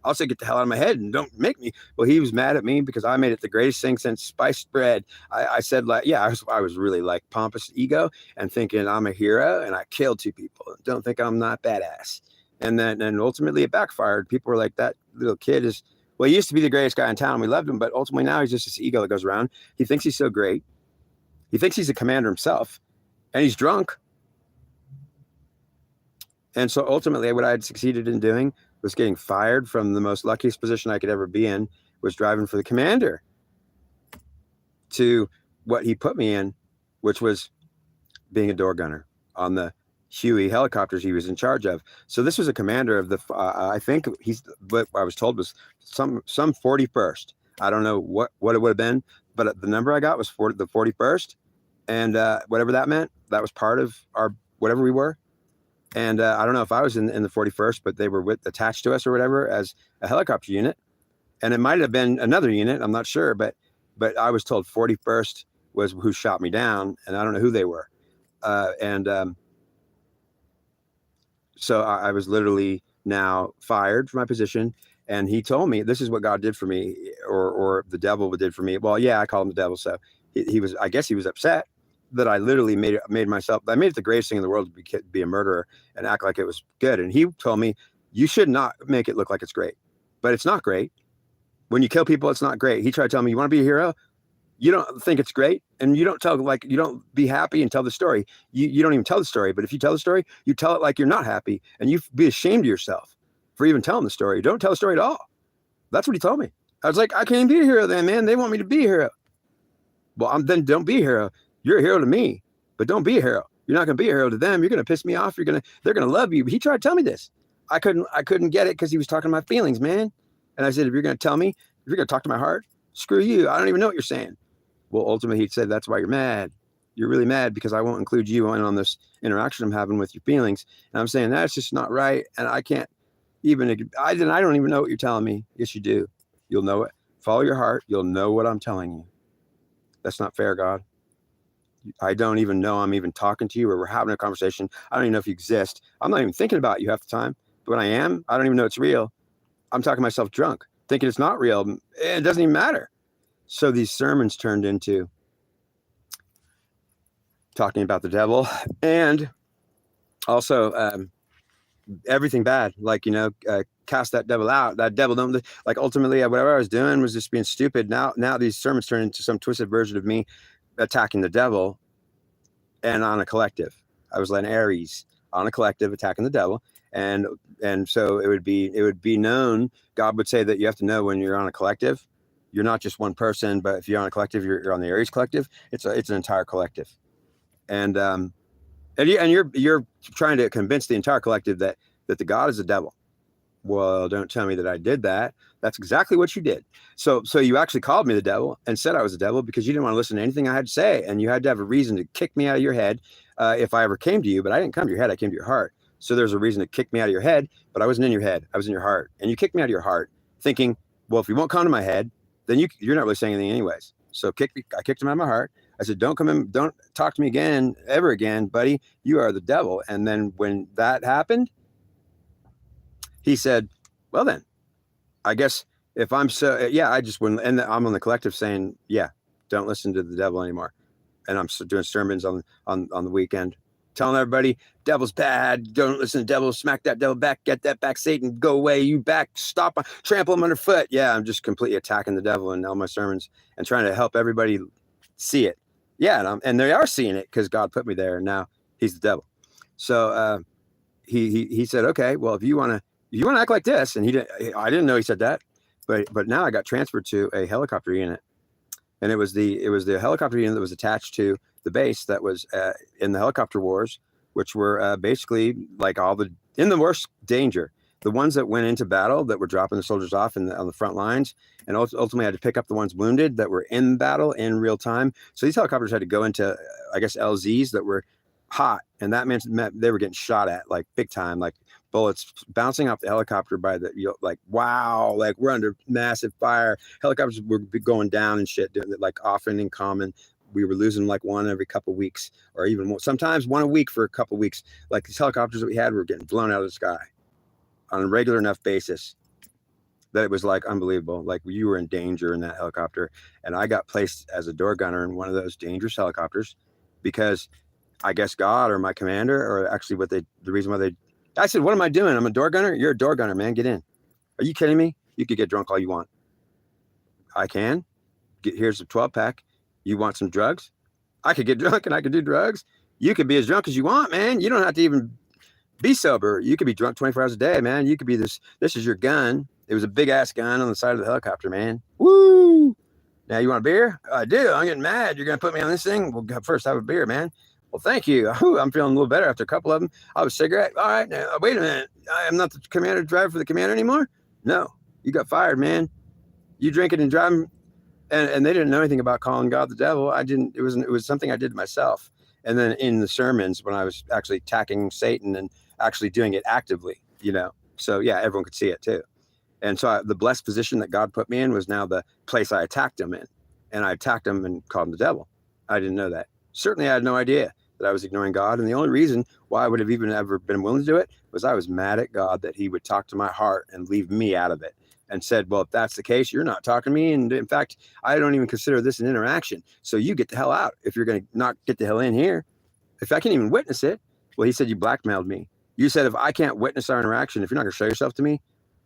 [SPEAKER 1] I'll say, get the hell out of my head and don't make me. Well, he was mad at me because I made it the greatest thing since spiced bread. I said, like, yeah, I was really like pompous ego and thinking I'm a hero and I killed 2 people. Don't think I'm not badass. And ultimately it backfired. People were like, that little kid is, well, he used to be the greatest guy in town. We loved him, but ultimately now he's just this ego that goes around. He thinks he's so great. He thinks he's a commander himself, and he's drunk. And so ultimately what I had succeeded in doing was getting fired from the most luckiest position I could ever be in, was driving for the commander, to what he put me in, which was being a door gunner on the Huey helicopters he was in charge of. So this was a commander of the, I think what I was told was some 41st. I don't know what it would have been, but the number I got was the 41st. And whatever that meant, that was part of our, whatever we were. And I don't know if I was in the 41st, but they were attached to us or whatever as a helicopter unit. And it might have been another unit. I'm not sure, but I was told 41st was who shot me down, and I don't know who they were. So I was literally now fired from my position. And he told me, this is what God did for me, or the devil did for me. Well, yeah, I call him the devil. So he was, I guess he was upset that I literally made it the greatest thing in the world to be a murderer and act like it was good. And he told me, you should not make it look like it's great, but it's not great. When you kill people, it's not great. He tried to tell me, you want to be a hero? You don't think it's great. And you don't be happy and tell the story. You don't even tell the story, but if you tell the story, you tell it like you're not happy, and you be ashamed of yourself for even telling the story. Don't tell the story at all. That's what he told me. I was like, I can't be a hero then, man. They want me to be a hero. Well, then don't be a hero. You're a hero to me, but don't be a hero. You're not going to be a hero to them. You're going to piss me off. They're going to love you. But he tried to tell me this. I couldn't get it because he was talking to my feelings, man. And I said, if you're going to tell me, if you're going to talk to my heart, screw you. I don't even know what you're saying. Well, ultimately he said, that's why you're mad. You're really mad because I won't include you on this interaction I'm having with your feelings. And I'm saying, that's just not right. And I can't even, I don't even know what you're telling me. Yes, you do. You'll know it. Follow your heart. You'll know what I'm telling you. That's not fair, God. I don't even know I'm even talking to you, or we're having a conversation. I don't even know if you exist. I'm not even thinking about you half the time. But when I am, I don't even know it's real. I'm talking myself drunk, thinking it's not real. It doesn't even matter. So these sermons turned into talking about the devil, and also everything bad. Like, cast that devil out. That devil don't, like, ultimately whatever I was doing was just being stupid. Now these sermons turn into some twisted version of me attacking the devil, and on a collective. I was an Aries on a collective attacking the devil. And so it would be known. God would say that you have to know when you're on a collective, you're not just one person, but if you're on a collective, you're on the Aries collective. It's an entire collective. And you're trying to convince the entire collective that the God is the devil. Well, don't tell me that I did that. That's exactly what you did. So you actually called me the devil and said I was the devil because you didn't want to listen to anything I had to say, and you had to have a reason to kick me out of your head if I ever came to you. But I didn't come to your head. I came to your heart. So there's a reason to kick me out of your head, but I wasn't in your head. I was in your heart, and you kicked me out of your heart, thinking, well, if you won't come to my head, then you're not really saying anything anyways. So I kicked him out of my heart. I said, don't come in, don't talk to me again, ever again, buddy. You are the devil. And then when that happened, he said, well then, I guess if I'm I just wouldn't, and I'm on the collective saying, yeah, don't listen to the devil anymore. And I'm doing sermons on the weekend telling everybody, devil's bad. Don't listen to the devil. Smack that devil back. Get that back, Satan. Go away. You back. Stop. Trample him underfoot. Yeah, I'm just completely attacking the devil in all my sermons and trying to help everybody see it. Yeah, and they are seeing it because God put me there, and now he's the devil. So he said, okay, well, if you want to act like this, and I didn't know he said that, but now I got transferred to a helicopter unit, and it was the helicopter unit that was attached to the base that was in the helicopter wars, which were basically like in the worst danger. The ones that went into battle that were dropping the soldiers off on the front lines, and ultimately had to pick up the ones wounded that were in battle in real time. So these helicopters had to go into, I guess, LZs that were hot, and that meant they were getting shot at like big time, like bullets bouncing off the helicopter by the, like, wow, like we're under massive fire. Helicopters were going down and shit, like often in common. We were losing like one every couple of weeks, or even more, sometimes one a week for a couple of weeks. Like these helicopters that we had were getting blown out of the sky on a regular enough basis that it was like unbelievable. Like you were in danger in that helicopter. And I got placed as a door gunner in one of those dangerous helicopters because I guess God or my commander, or actually the reason why I said, what am I doing? I'm a door gunner. You're a door gunner, man. Get in. Are you kidding me? You could get drunk all you want. I can. Here's a 12-pack. You want some drugs? I could get drunk and I could do drugs. You could be as drunk as you want, man. You don't have to even be sober. You could be drunk 24 hours a day, man. You could be this is your gun. It was a big ass gun on the side of the helicopter, man. Woo! Now you want a beer? I do. I'm getting mad. You're going to put me on this thing? Well, first have a beer, man. Well, thank you. I'm feeling a little better after a couple of them. I have a cigarette. All right. Now, wait a minute. I'm not the commander driver for the commander anymore? No. You got fired, man. You drinking and driving. And they didn't know anything about calling God the devil. I didn't. It was something I did myself. And then in the sermons, when I was actually attacking Satan and actually doing it actively, So yeah, everyone could see it too. And so the blessed position that God put me in was now the place I attacked him in. And I attacked him and called him the devil. I didn't know that. Certainly I had no idea that I was ignoring God. And the only reason why I would have even ever been willing to do it was I was mad at God that he would talk to my heart and leave me out of it, and said, well, if that's the case, you're not talking to me. And in fact, I don't even consider this an interaction. So you get the hell out if you're going to not get the hell in here. If I can't even witness it. Well, he said, you blackmailed me. You said, if I can't witness our interaction, if you're not going to show yourself to me.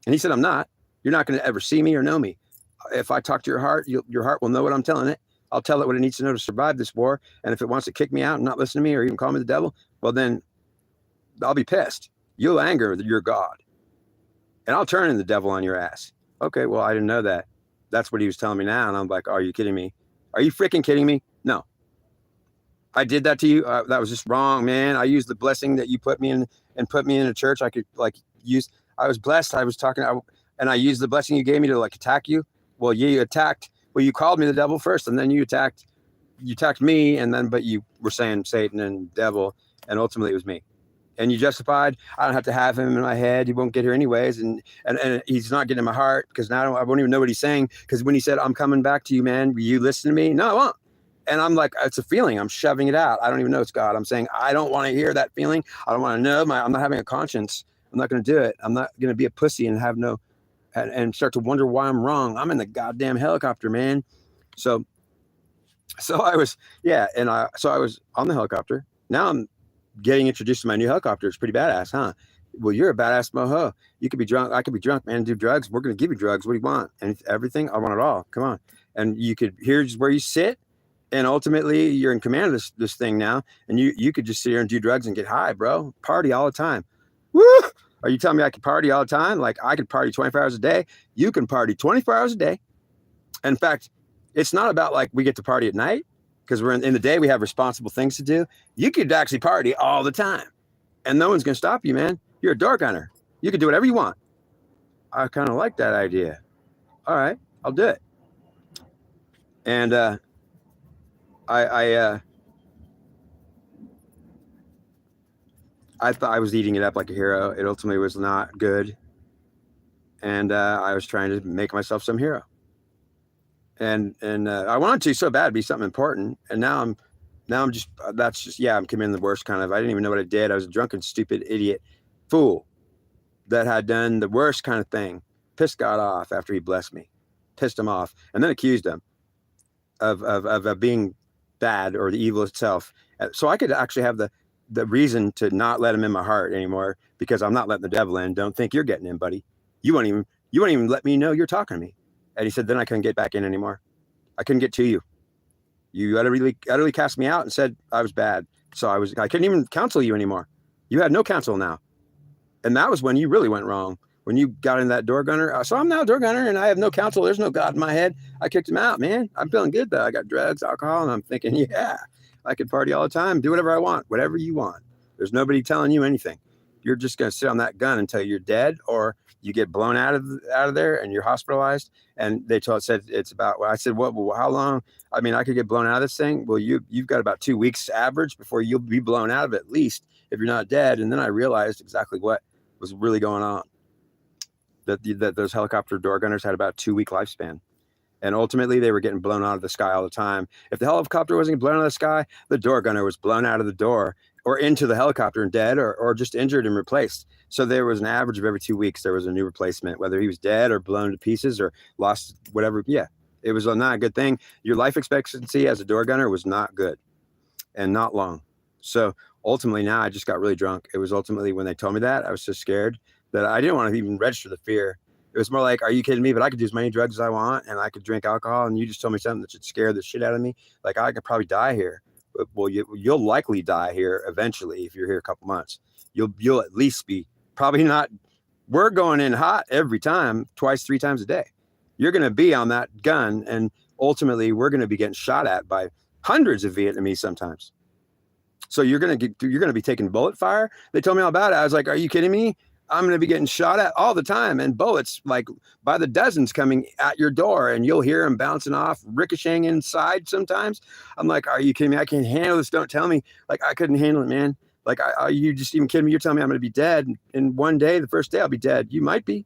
[SPEAKER 1] And he said, I'm not. You're not going to ever see me or know me. If I talk to your heart, your heart will know what I'm telling it. I'll tell it what it needs to know to survive this war. And if it wants to kick me out and not listen to me or even call me the devil, well, then I'll be pissed. You'll anger your God. And I'll turn in the devil on your ass. Okay, well, I didn't know that. That's what he was telling me now. And I'm like, are you kidding me? Are you freaking kidding me? No. I did that to you. That was just wrong, man. I used the blessing that you put me in and put me in a church. I could use. I was blessed. I was talking, and I used the blessing you gave me to attack you. Well, you attacked. Well, you called me the devil first, and then you attacked me, and then but you were saying Satan and devil, and ultimately it was me. And you justified. I don't have to have him in my head. He won't get here anyways, and he's not getting in my heart because now I won't even know what he's saying. Because when he said, "I'm coming back to you, man," you listen to me? No, I won't. And I'm like, it's a feeling. I'm shoving it out. I don't even know it's God. I'm saying I don't want to hear that feeling. I don't want to know. I'm not having a conscience. I'm not going to do it. I'm not going to be a pussy and have no. And start to wonder why I'm wrong. I'm in the goddamn helicopter, man. So I was, yeah. And I was on the helicopter. Now I'm getting introduced to my new helicopter. It's pretty badass, huh? Well, you're a badass moho. You could be drunk. I could be drunk, man, and do drugs. We're going to give you drugs. What do you want? And everything. I want it all. Come on. And here's where you sit. And ultimately you're in command of this thing now. And you could just sit here and do drugs and get high, bro. Party all the time. Woo! Are you telling me I could party all the time? Like I could party 24 hours a day. You can party 24 hours a day. In fact, it's not about like we get to party at night because we're in the day, we have responsible things to do. You could actually party all the time and no one's going to stop you, man. You're a door gunner. You can do whatever you want. I kind of like that idea. All right, I'll do it. And I thought I was eating it up like a hero. It ultimately was not good. And I was trying to make myself some hero. And I wanted to so bad be something important. And now I'm just, I'm committing the worst kind of, I didn't even know what I did. I was a drunken, stupid, idiot fool that had done the worst kind of thing. Pissed God off after he blessed me. Pissed him off. And then accused him of being bad or the evil itself. So I could actually have the reason to not let him in my heart anymore, because I'm not letting the devil in. Don't think you're getting in, buddy. You won't even let me know you're talking to me. And he said, then I couldn't get back in anymore. I couldn't get to you. You utterly cast me out and said I was bad. So I couldn't even counsel you anymore. You had no counsel now. And that was when you really went wrong. When you got in that door gunner. So I'm now a door gunner and I have no counsel. There's no God in my head. I kicked him out, man. I'm feeling good though. I got drugs, alcohol, and I'm thinking, yeah, I could party all the time, do whatever I want, whatever you want. There's nobody telling you anything. You're just going to sit on that gun until you're dead, or you get blown out of there and you're hospitalized. And they said it's about, well, I said, what, well, how long? I mean, I could get blown out of this thing. Well, you've got about 2 weeks average before you'll be blown out of it, at least, if you're not dead. And then I realized exactly what was really going on. That those helicopter door gunners had about 2 week lifespan. And ultimately they were getting blown out of the sky all the time. If the helicopter wasn't blown out of the sky, the door gunner was blown out of the door or into the helicopter and dead, or just injured and replaced. So there was an average of every 2 weeks, there was a new replacement, whether he was dead or blown to pieces or lost whatever. Yeah, it was not a good thing. Your life expectancy as a door gunner was not good and not long. So ultimately now I just got really drunk. It was ultimately when they told me that, I was so scared that I didn't want to even register the fear. It was more like, are you kidding me? But I could do as many drugs as I want and I could drink alcohol, and you just told me something that should scare the shit out of me. Like, I could probably die here. Well, you'll likely die here eventually if you're here a couple months. You'll at least be probably not. We're going in hot every time, twice, 3 times a day. You're going to be on that gun, and ultimately we're going to be getting shot at by hundreds of Vietnamese sometimes. So you're going to be taking bullet fire. They told me all about it. I was like, are you kidding me? I'm going to be getting shot at all the time, and bullets like by the dozens coming at your door, and you'll hear them bouncing off, ricocheting inside sometimes. I'm like, are you kidding me? I can't handle this. Don't tell me. Like, I couldn't handle it, man. Like, are you just even kidding me? You're telling me I'm going to be dead in one day. The first day I'll be dead. You might be,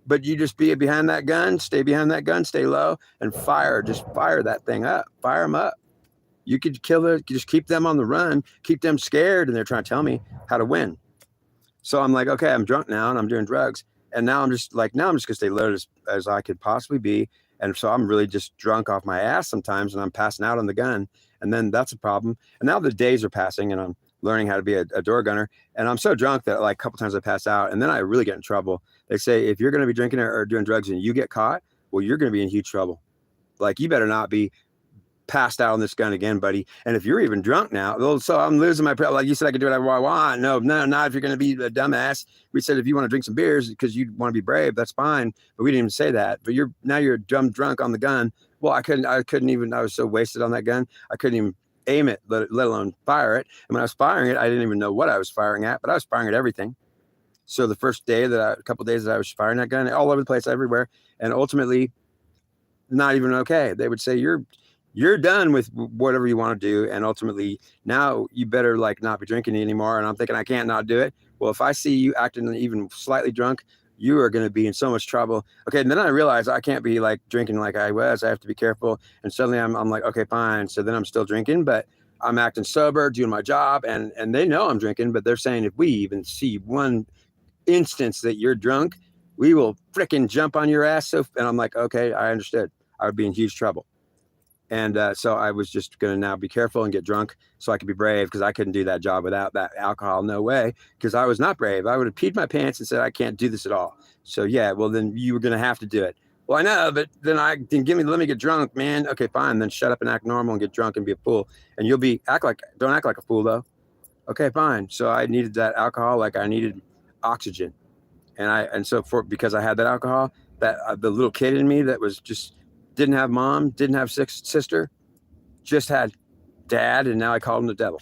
[SPEAKER 1] but you just be behind that gun, stay behind that gun, stay low, and just fire that thing up, fire them up. You could just keep them on the run, keep them scared, and they're trying to tell me how to win. So I'm like, okay, I'm drunk now and I'm doing drugs. And now I'm just going to stay loaded as I could possibly be. And so I'm really just drunk off my ass sometimes, and I'm passing out on the gun. And then that's a problem. And now the days are passing and I'm learning how to be a door gunner. And I'm so drunk that like a couple times I pass out, and then I really get in trouble. They say, if you're going to be drinking or doing drugs and you get caught, well, you're going to be in huge trouble. Like, you better not be passed out on this gun again, buddy. And if you're even drunk now, so I'm losing my like you said, I could do whatever I want. No, not if you're going to be a dumbass. We said if you want to drink some beers because you want to be brave, that's fine. But we didn't even say that. But now you're dumb drunk on the gun. Well, I couldn't even. I was so wasted on that gun. I couldn't even aim it, let alone fire it. And when I was firing it, I didn't even know what I was firing at, but I was firing at everything. So the first day a couple of days that I was firing that gun, all over the place, everywhere, and ultimately, not even okay. They would say you're done with whatever you want to do. And ultimately now you better like not be drinking anymore. And I'm thinking, I can't not do it. Well, if I see you acting even slightly drunk, you are going to be in so much trouble. Okay. And then I realized I can't be like drinking like I was. I have to be careful. And suddenly I'm like, okay, fine. So then I'm still drinking, but I'm acting sober, doing my job. And they know I'm drinking, but they're saying, if we even see one instance that you're drunk, we will fricking jump on your ass. And I'm like, okay, I understood. I would be in huge trouble. And so I was just going to now be careful and get drunk so I could be brave, because I couldn't do that job without that alcohol. No way, because I was not brave. I would have peed my pants and said, I can't do this at all. So, yeah, well, then you were going to have to do it. Well, I know, but then let me get drunk, man. Okay, fine. Then shut up and act normal and get drunk and be a fool. And don't act like a fool, though. Okay, fine. So I needed that alcohol like I needed oxygen. Because I had that alcohol, that the little kid in me that was just didn't have mom, didn't have sister, just had dad, and now I call him the devil.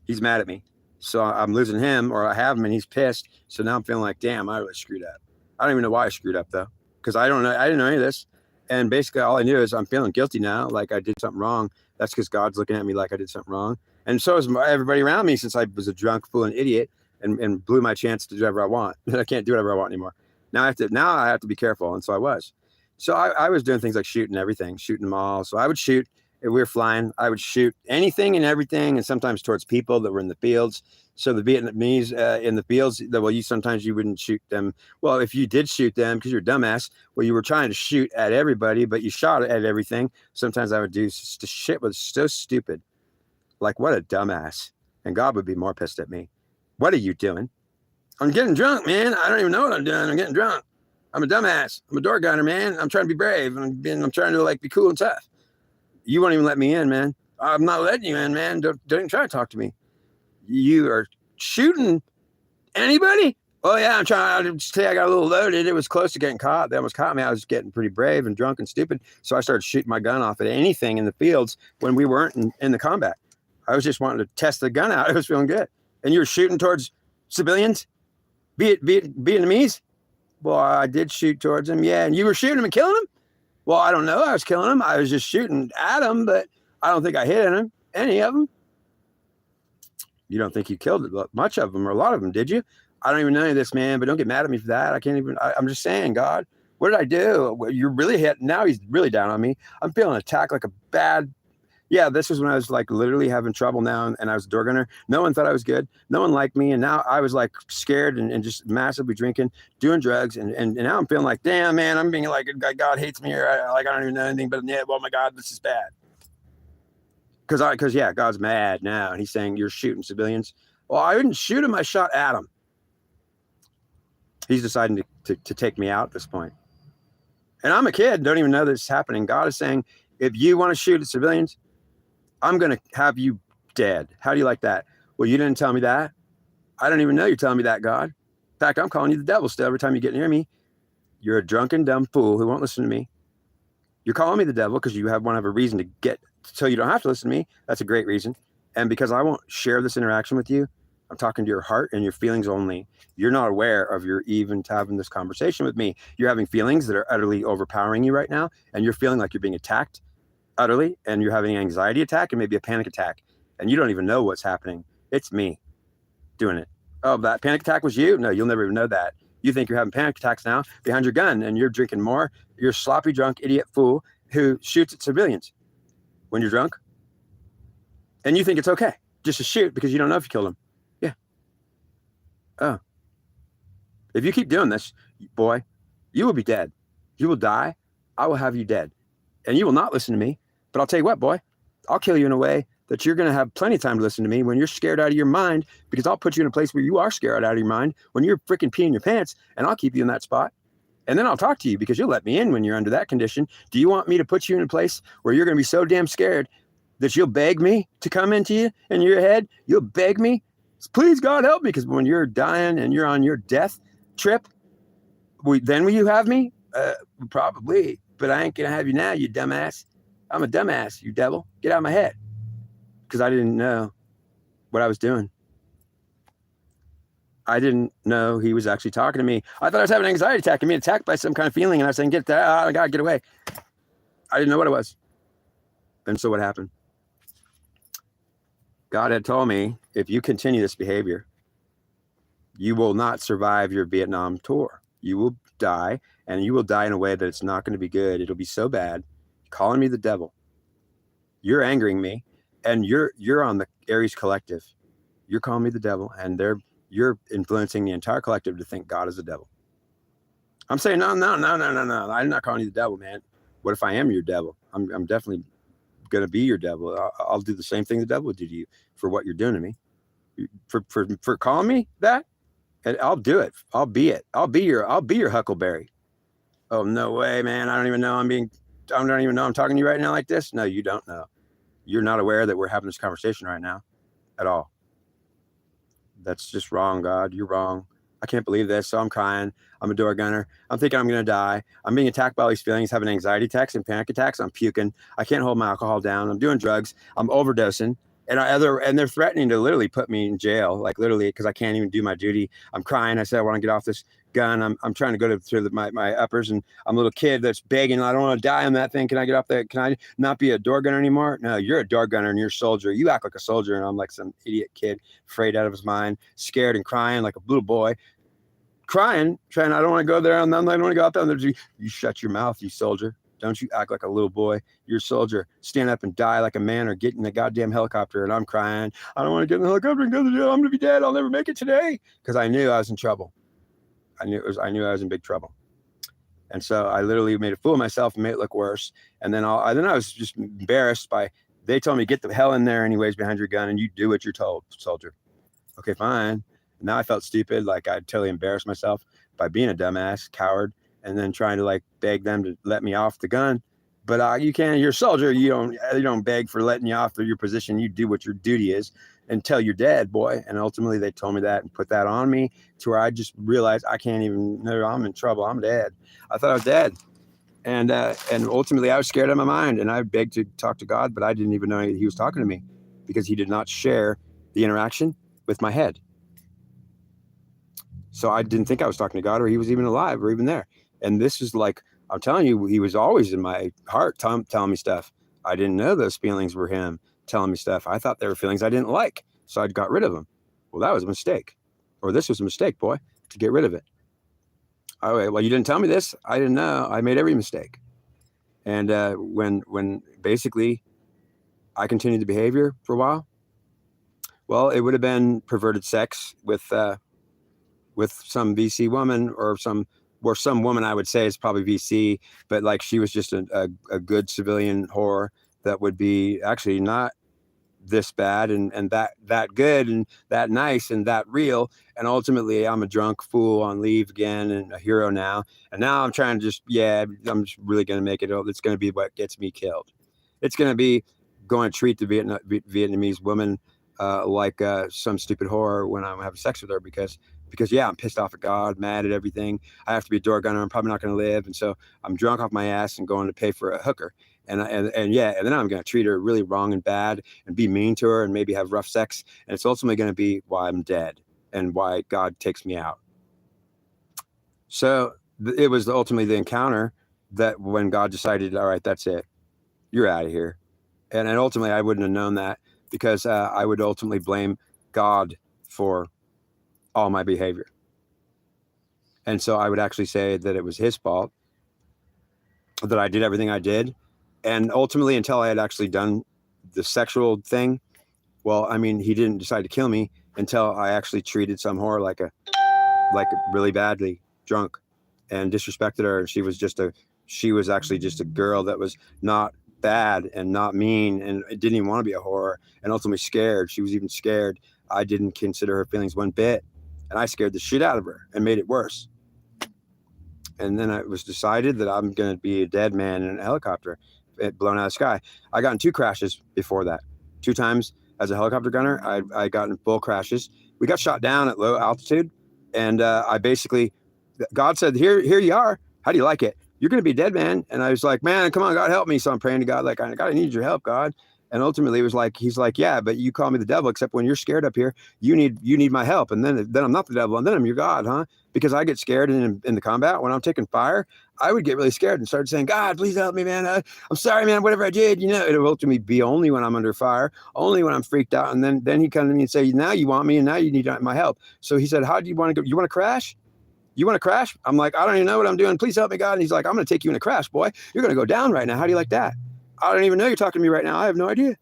[SPEAKER 1] He's mad at me. So I'm losing him, or I have him, and he's pissed. So now I'm feeling like, damn, I really screwed up. I don't even know why I screwed up, though, because I didn't know any of this. And basically all I knew is I'm feeling guilty now, like I did something wrong. That's because God's looking at me like I did something wrong. And so is everybody around me, since I was a drunk fool and idiot and blew my chance to do whatever I want. I can't do whatever I want anymore. Now I have to be careful. And so I was. So I was doing things like shooting them all. So I would shoot. If we were flying, I would shoot anything and everything, and sometimes towards people that were in the fields. So the Vietnamese in the fields, sometimes you wouldn't shoot them. Well, if you did shoot them because you're a dumbass, well, you were trying to shoot at everybody, but you shot at everything. Sometimes I would do shit was so stupid. Like, what a dumbass. And God would be more pissed at me. What are you doing? I'm getting drunk, man. I don't even know what I'm doing. I'm getting drunk. I'm a dumbass. I'm a door gunner, man. I'm trying to be brave. I'm trying to like be cool and tough. You won't even let me in, man. I'm not letting you in, man. Don't even try to talk to me. You are shooting anybody? Oh yeah, I'm trying to say I got a little loaded. It was close to getting caught. They almost caught me. I was getting pretty brave and drunk and stupid. So I started shooting my gun off at anything in the fields when we weren't in the combat. I was just wanting to test the gun out. It was feeling good. And you were shooting towards civilians, be it Vietnamese. Well, I did shoot towards them. Yeah, and you were shooting them and killing them? Well, I don't know. I was killing them. I was just shooting at them, but I don't think I hit them, any of them. You don't think you killed much of them or a lot of them, did you? I don't even know any of this, man, but don't get mad at me for that. I can't even, I'm just saying, God, what did I do? You're really hit. Now he's really down on me. I'm feeling attacked like a bad. Yeah, this was when I was like literally having trouble now, and I was a door gunner. No one thought I was good. No one liked me, and now I was like scared and just massively drinking, doing drugs, and now I'm feeling like, damn, man, I'm being like, God hates me, or I don't even know anything, but yeah, oh my God, this is bad. Because yeah, God's mad now, and he's saying you're shooting civilians. Well, I didn't shoot him, I shot at him. He's deciding to take me out at this point. And I'm a kid, don't even know this is happening. God is saying, if you want to shoot at civilians, I'm going to have you dead. How do you like that? Well, you didn't tell me that. I don't even know you're telling me that, God. In fact, I'm calling you the devil still every time you get near me. You're a drunken, dumb fool who won't listen to me. You're calling me the devil because you want to have a reason to get, so you don't have to listen to me. That's a great reason. And because I won't share this interaction with you, I'm talking to your heart and your feelings only. You're not aware of your even having this conversation with me. You're having feelings that are utterly overpowering you right now, and you're feeling like you're being attacked utterly, and you're having an anxiety attack and maybe a panic attack, and you don't even know what's happening. It's me doing it. Oh, that panic attack was you? No, you'll never even know that. You think you're having panic attacks now behind your gun, and you're drinking more. You're a sloppy, drunk, idiot fool who shoots at civilians when you're drunk, and you think it's okay just to shoot because you don't know if you killed them. Yeah. Oh. If you keep doing this, boy, you will be dead. You will die. I will have you dead. And you will not listen to me. But I'll tell you what, boy, I'll kill you in a way that you're going to have plenty of time to listen to me when you're scared out of your mind, because I'll put you in a place where you are scared out of your mind when you're freaking peeing your pants, and I'll keep you in that spot. And then I'll talk to you because you'll let me in when you're under that condition. Do you want me to put you in a place where you're going to be so damn scared that you'll beg me to come into you in your head? You'll beg me, please, God, help me. Because when you're dying and you're on your death trip, then will you have me? Probably, but I ain't going to have you now, you dumbass. I'm a dumbass, you devil. Get out of my head. Because I didn't know what I was doing. I didn't know he was actually talking to me. I thought I was having an anxiety attack and being attacked by some kind of feeling, and I was saying, get that out, I gotta get away. I didn't know what it was. And so what happened? God had told me, if you continue this behavior, you will not survive your Vietnam tour. You will die, and you will die in a way that it's not going to be good. It'll be so bad. Calling me the devil. You're angering me, and you're on the Aries Collective. You're calling me the devil, and you're influencing the entire collective to think God is the devil. I'm saying, no. I'm not calling you the devil, man. What if I am your devil? I'm definitely going to be your devil. I'll do the same thing the devil would do to you for what you're doing to me. For calling me that, and I'll do it. I'll be it. I'll be your Huckleberry. Oh, no way, man. I don't even know I'm talking to you right now like this. No, you don't know. You're not aware that we're having this conversation right now at all. That's just wrong, God. You're wrong. I can't believe this. So I'm crying. I'm a door gunner. I'm thinking I'm going to die. I'm being attacked by all these feelings, having anxiety attacks and panic attacks. I'm puking. I can't hold my alcohol down. I'm doing drugs. I'm overdosing. And they're threatening to literally put me in jail, like literally, because I can't even do my duty. I'm crying. I said, I want to get off this gun. I'm trying to go to my uppers, and I'm a little kid that's begging. I don't want to die on that thing. Can I get off there? Can I not be a door gunner anymore? No, you're a door gunner and you're a soldier. You act like a soldier, and I'm like some idiot kid, afraid out of his mind, scared and crying like a little boy. Crying, trying, I don't want to go there. I don't want to go out there. You shut your mouth, you soldier. Don't you act like a little boy. You're a soldier. Stand up and die like a man, or get in the goddamn helicopter. And I'm crying. I don't want to get in the helicopter and go to the jail. I'm going to be dead. I'll never make it today. Because I knew I was in trouble. I knew I was in big trouble. And so I literally made a fool of myself and made it look worse. And then I was just embarrassed by They told me, get the hell in there anyways behind your gun and you do what you're told, soldier. Okay, fine. Now I felt stupid, like I totally embarrassed myself by being a dumbass, coward, and then trying to like beg them to let me off the gun. But you can't. You're a soldier. You don't beg for letting you off of your position. You do what your duty is until you're dead, boy. And ultimately, they told me that and put that on me to where I just realized I can't even. No, I'm in trouble. I'm dead. I thought I was dead, and ultimately I was scared out of my mind. And I begged to talk to God, but I didn't even know He was talking to me because He did not share the interaction with my head. So I didn't think I was talking to God or He was even alive or even there. And this is like, I'm telling you, He was always in my heart telling me stuff. I didn't know those feelings were Him telling me stuff. I thought they were feelings I didn't like. So I got rid of them. Well, that was a mistake. Or this was a mistake, boy, to get rid of it. Oh, well, you didn't tell me this. I didn't know. I made every mistake. And when basically I continued the behavior for a while, well, it would have been perverted sex with some VC woman or some woman. I would say is probably VC, but like she was just a good civilian whore that would be actually not this bad and that good and that nice and that real. And ultimately I'm a drunk fool on leave again and a hero now. And now I'm trying to I'm just really going to make it. It's going to be what gets me killed. It's going to be going to treat the Vietnamese woman like some stupid whore when I'm having sex with her because I'm pissed off at God, mad at everything. I have to be a door gunner. I'm probably not going to live. And so I'm drunk off my ass and going to pay for a hooker. And then I'm going to treat her really wrong and bad and be mean to her and maybe have rough sex. And it's ultimately going to be why I'm dead and why God takes me out. So it was ultimately the encounter that when God decided, all right, that's it. You're out of here. And ultimately I wouldn't have known that because I would ultimately blame God for all my behavior. And so I would actually say that it was His fault, that I did everything I did. And ultimately, until I had actually done the sexual thing, well, I mean, He didn't decide to kill me until I actually treated some whore like really badly drunk and disrespected her. And she was actually just a girl that was not bad and not mean and didn't even want to be a whore and ultimately scared. She was even scared. I didn't consider her feelings one bit. And I scared the shit out of her and made it worse. And then it was decided that I'm going to be a dead man in a helicopter blown out of the sky. I got in 2 crashes before that. 2 times as a helicopter gunner, I got in full crashes. We got shot down at low altitude. And I basically, God said, here you are. How do you like it? You're going to be a dead man. And I was like, man, come on, God, help me. So I'm praying to God, like, God, I need your help, God. And ultimately it was like, He's like, yeah, but you call me the devil, except when you're scared up here, you need my help. And then I'm not the devil. And then I'm your God, huh? Because I get scared in the combat. When I'm taking fire, I would get really scared and start saying, God, please help me, man. I'm sorry, man, whatever I did, it will ultimately be only when I'm under fire, only when I'm freaked out. And then He comes to me and say, now you want me and now you need my help. So He said, how do you want to go? You want to crash? You want to crash? I'm like, I don't even know what I'm doing. Please help me, God. And He's like, I'm going to take you in a crash, boy. You're going to go down right now. How do you like that? I don't even know you're talking to me right now. I have no idea.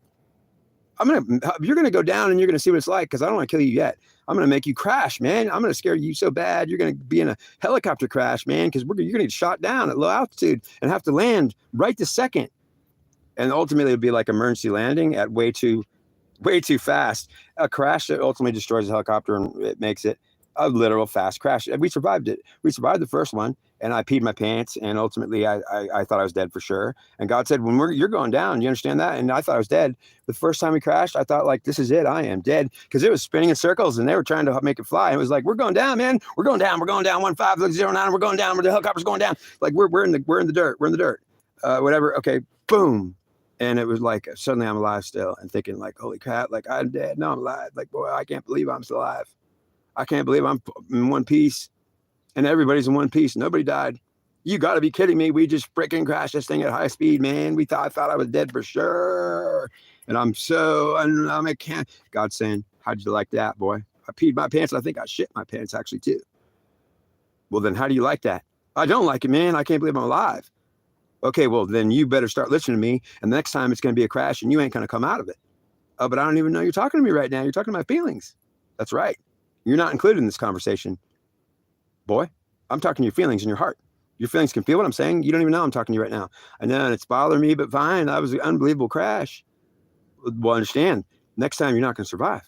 [SPEAKER 1] You're going to go down and you're going to see what it's like because I don't want to kill you yet. I'm going to make you crash, man. I'm going to scare you so bad. You're going to be in a helicopter crash, man, because you're going to get shot down at low altitude and have to land right this second. And ultimately, it'll be like emergency landing at way too fast. A crash that ultimately destroys the helicopter and it makes it a literal fast crash. And we survived it. We survived the first one. And I peed my pants, and ultimately I thought I was dead for sure. And God said, you're going down, you understand that? And I thought I was dead. The first time we crashed, I thought like, this is it, I am dead. Because it was spinning in circles, and they were trying to make it fly. And it was like, we're going down, man. We're going down. We're going down. 1509. We're going down. The helicopter's going down. Like we're in the dirt. We're in the dirt. Whatever. Okay. Boom. And it was like suddenly I'm alive still, and thinking like, holy crap, like I'm dead. No, I'm alive. Like, boy, I can't believe I'm still alive. I can't believe I'm in one piece. And everybody's in one piece. Nobody died. You got to be kidding me. We just freaking crashed this thing at high speed, man. I thought I was dead for sure. And I can't. God's saying, how'd you like that, boy? I peed my pants. I think I shit my pants actually too. Well, then how do you like that? I don't like it, man. I can't believe I'm alive. Okay, well, then you better start listening to me. And the next time it's going to be a crash and you ain't going to come out of it. Oh, but I don't even know you're talking to me right now. You're talking to my feelings. That's right. You're not included in this conversation. Boy, I'm talking to your feelings and your heart. Your feelings can feel what I'm saying. You don't even know I'm talking to you right now. I know, and it's bothering me, but fine. That was an unbelievable crash. Well, understand, next time you're not going to survive.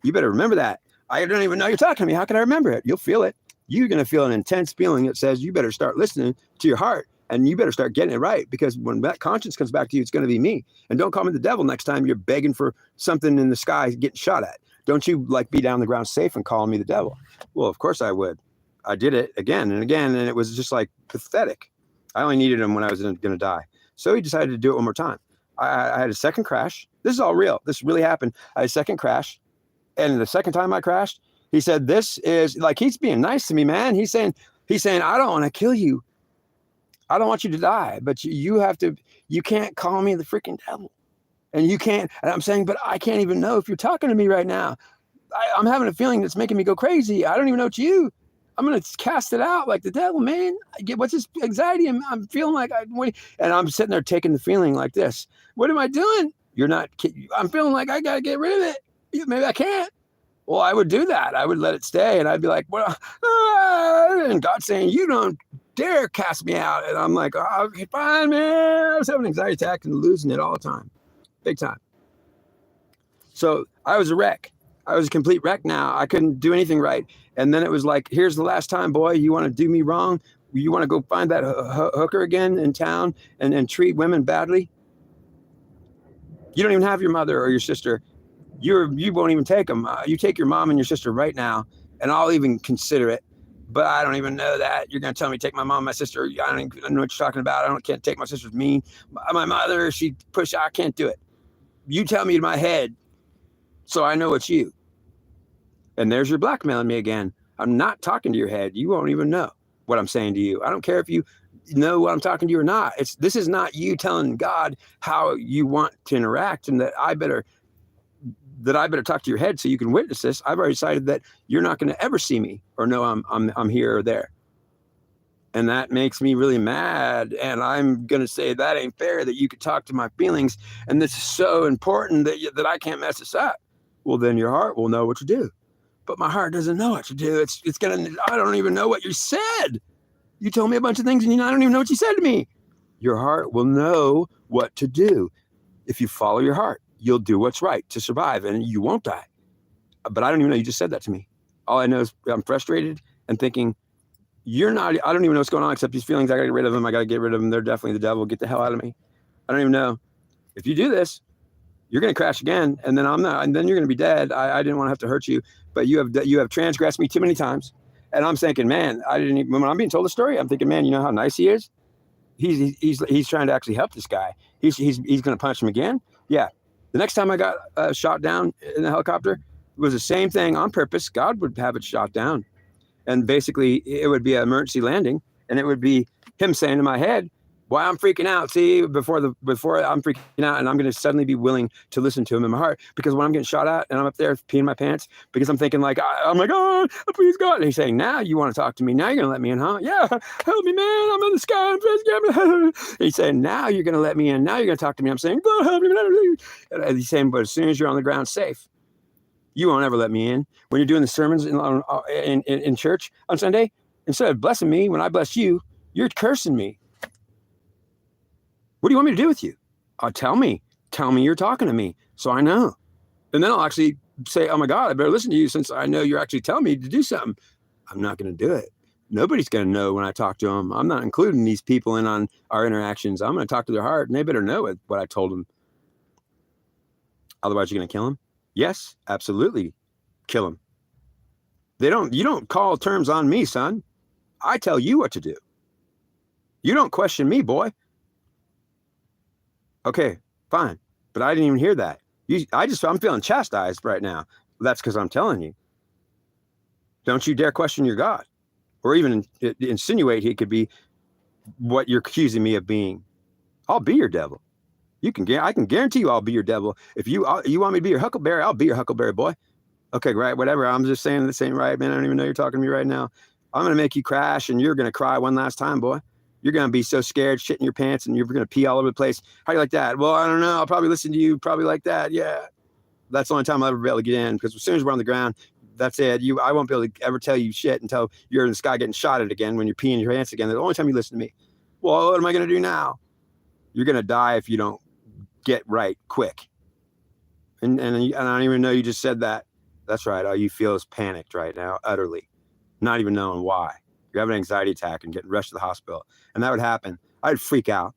[SPEAKER 1] You better remember that. I don't even know you're talking to me. How can I remember it? You'll feel it. You're going to feel an intense feeling that says you better start listening to your heart and you better start getting it right, because when that conscience comes back to you, it's going to be me. And don't call me the devil next time you're begging for something in the sky getting shot at. Don't you like be down the ground safe and calling me the devil? Well, of course I would. I did it again and again, and it was just like pathetic. I only needed him when I was going to die. So he decided to do it one more time. I had a second crash. This is all real. This really happened. I had a second crash. And the second time I crashed, he said, this is like, he's being nice to me, man. He's saying, I don't want to kill you. I don't want you to die, but you can't call me the freaking devil. And you can't, and I'm saying, but I can't even know if you're talking to me right now. I'm having a feeling that's making me go crazy. I don't even know it's you. I'm going to cast it out like the devil, man. What's this anxiety? I'm feeling like and I'm sitting there taking the feeling like this. What am I doing? You're not, I'm feeling like I got to get rid of it. Maybe I can't. Well, I would do that. I would let it stay. And I'd be like, well, and God's saying, you don't dare cast me out. And I'm like, oh, okay, fine, man. I was having an anxiety attack and losing it all the time. Big time. So I was a wreck. I was a complete wreck now. I couldn't do anything right. And then it was like, here's the last time, boy. You want to do me wrong? You want to go find that hooker again in town and treat women badly? You don't even have your mother or your sister. You won't even take them. You take your mom and your sister right now, and I'll even consider it. But I don't even know that. You're going to tell me take my mom and my sister. I don't know what you're talking about. Can't take my sister's mean. My mother, I can't do it. You tell me in my head so I know it's you. And there's your blackmailing me again. I'm not talking to your head. You won't even know what I'm saying to you. I don't care if you know what I'm talking to you or not. This is not you telling God how you want to interact, and that I better talk to your head so you can witness this. I've already decided that you're not going to ever see me or know I'm here or there. And that makes me really mad. And I'm going to say that ain't fair that you could talk to my feelings. And this is so important that I can't mess this up. Well, then your heart will know what to do. But my heart doesn't know what to do. I don't even know what you said. You told me a bunch of things and I don't even know what you said to me. Your heart will know what to do. If you follow your heart, you'll do what's right to survive and you won't die. But I don't even know you just said that to me. All I know is I'm frustrated and thinking, I don't even know what's going on except these feelings. I got to get rid of them. They're definitely the devil. Get the hell out of me. I don't even know. If you do this, you're going to crash again. And then and then you're going to be dead. I didn't want to have to hurt you, but you have transgressed me too many times. And I'm thinking, man, when I'm being told the story, I'm thinking, man, you know how nice he is? He's trying to actually help this guy. He's going to punch him again. Yeah. The next time I got shot down in the helicopter, it was the same thing on purpose. God would have it shot down. And basically it would be an emergency landing, and it would be him saying to my head, why I'm freaking out. See, before I'm freaking out, and I'm going to suddenly be willing to listen to him in my heart, because when I'm getting shot at and I'm up there peeing my pants, because I'm thinking like, I'm like, oh, please God. And he's saying, now you want to talk to me. Now you're going to let me in, huh? Yeah. Help me, man. I'm in the sky. And he's saying, now you're going to let me in. Now you're going to talk to me. I'm saying, God, help me. And he's saying, but as soon as you're on the ground safe, you won't ever let me in. When you're doing the sermons in church on Sunday, instead of blessing me when I bless you, you're cursing me. What do you want me to do with you? Tell me you're talking to me so I know. And then I'll actually say, oh my God, I better listen to you since I know you're actually telling me to do something. I'm not going to do it. Nobody's going to know when I talk to them. I'm not including these people in on our interactions. I'm going to talk to their heart, and they better know what I told them. Otherwise, you're going to kill them? Yes, absolutely. Kill them. You don't call terms on me, son. I tell you what to do. You don't question me, boy. Okay, fine. But I didn't even hear that. I'm feeling chastised right now. That's because I'm telling you. Don't you dare question your God, or even insinuate he could be what you're accusing me of being. I'll be your devil. I can guarantee you I'll be your devil. If you want me to be your huckleberry, I'll be your huckleberry, boy. Okay, right, whatever. I'm just saying this ain't right, man. I don't even know you're talking to me right now. I'm going to make you crash, and you're going to cry one last time, boy. You're going to be so scared, shitting your pants, and you're going to pee all over the place. How do you like that? Well, I don't know. I'll probably listen to you probably like that. Yeah. That's the only time I'll ever be able to get in, because as soon as we're on the ground, that's it. I won't be able to ever tell you shit until you're in the sky getting shot at again, when you're peeing your pants again. That's the only time you listen to me. Well, what am I going to do now? You're going to die if you don't get right quick. And I don't even know you just said that. That's right. All you feel is panicked right now, utterly, not even knowing why. You're having an anxiety attack and getting rushed to the hospital. And that would happen. I'd freak out.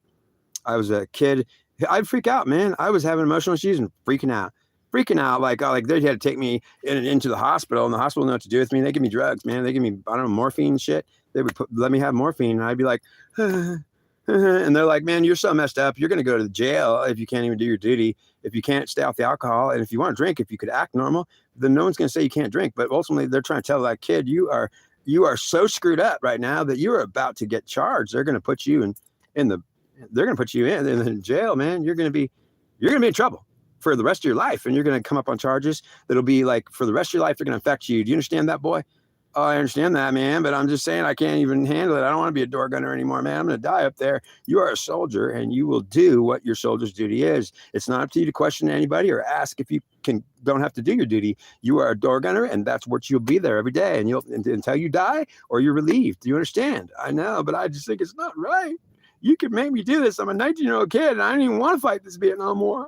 [SPEAKER 1] I was a kid. I'd freak out, man. I was having emotional issues and freaking out. Like they had to take me into the hospital, and the hospital didn't know what to do with me. They give me drugs, man. They give me, I don't know, morphine and shit. They would let me have morphine, and I'd be like, and they're like, man, you're so messed up. You're going to go to the jail if you can't even do your duty, if you can't stay off the alcohol. And if you want to drink, if you could act normal, then no one's going to say you can't drink. But ultimately, they're trying to tell that kid, you are so screwed up right now that you're about to get charged. They're going to put you they're going to put you in jail, man. You're going to be in trouble for the rest of your life. And you're going to come up on charges that'll be like, for the rest of your life, they're going to affect you. Do you understand that, boy? Oh, I understand that, man. But I'm just saying, I can't even handle it. I don't want to be a door gunner anymore, man. I'm going to die up there. You are a soldier, and you will do what your soldier's duty is. It's not up to you to question anybody or ask if you don't have to do your duty. You are a door gunner, and that's what you'll be there every day. And until you die or you're relieved. Do you understand? I know, but I just think it's not right. You could make me do this. I'm a 19-year-old kid, and I don't even want to fight this Vietnam War.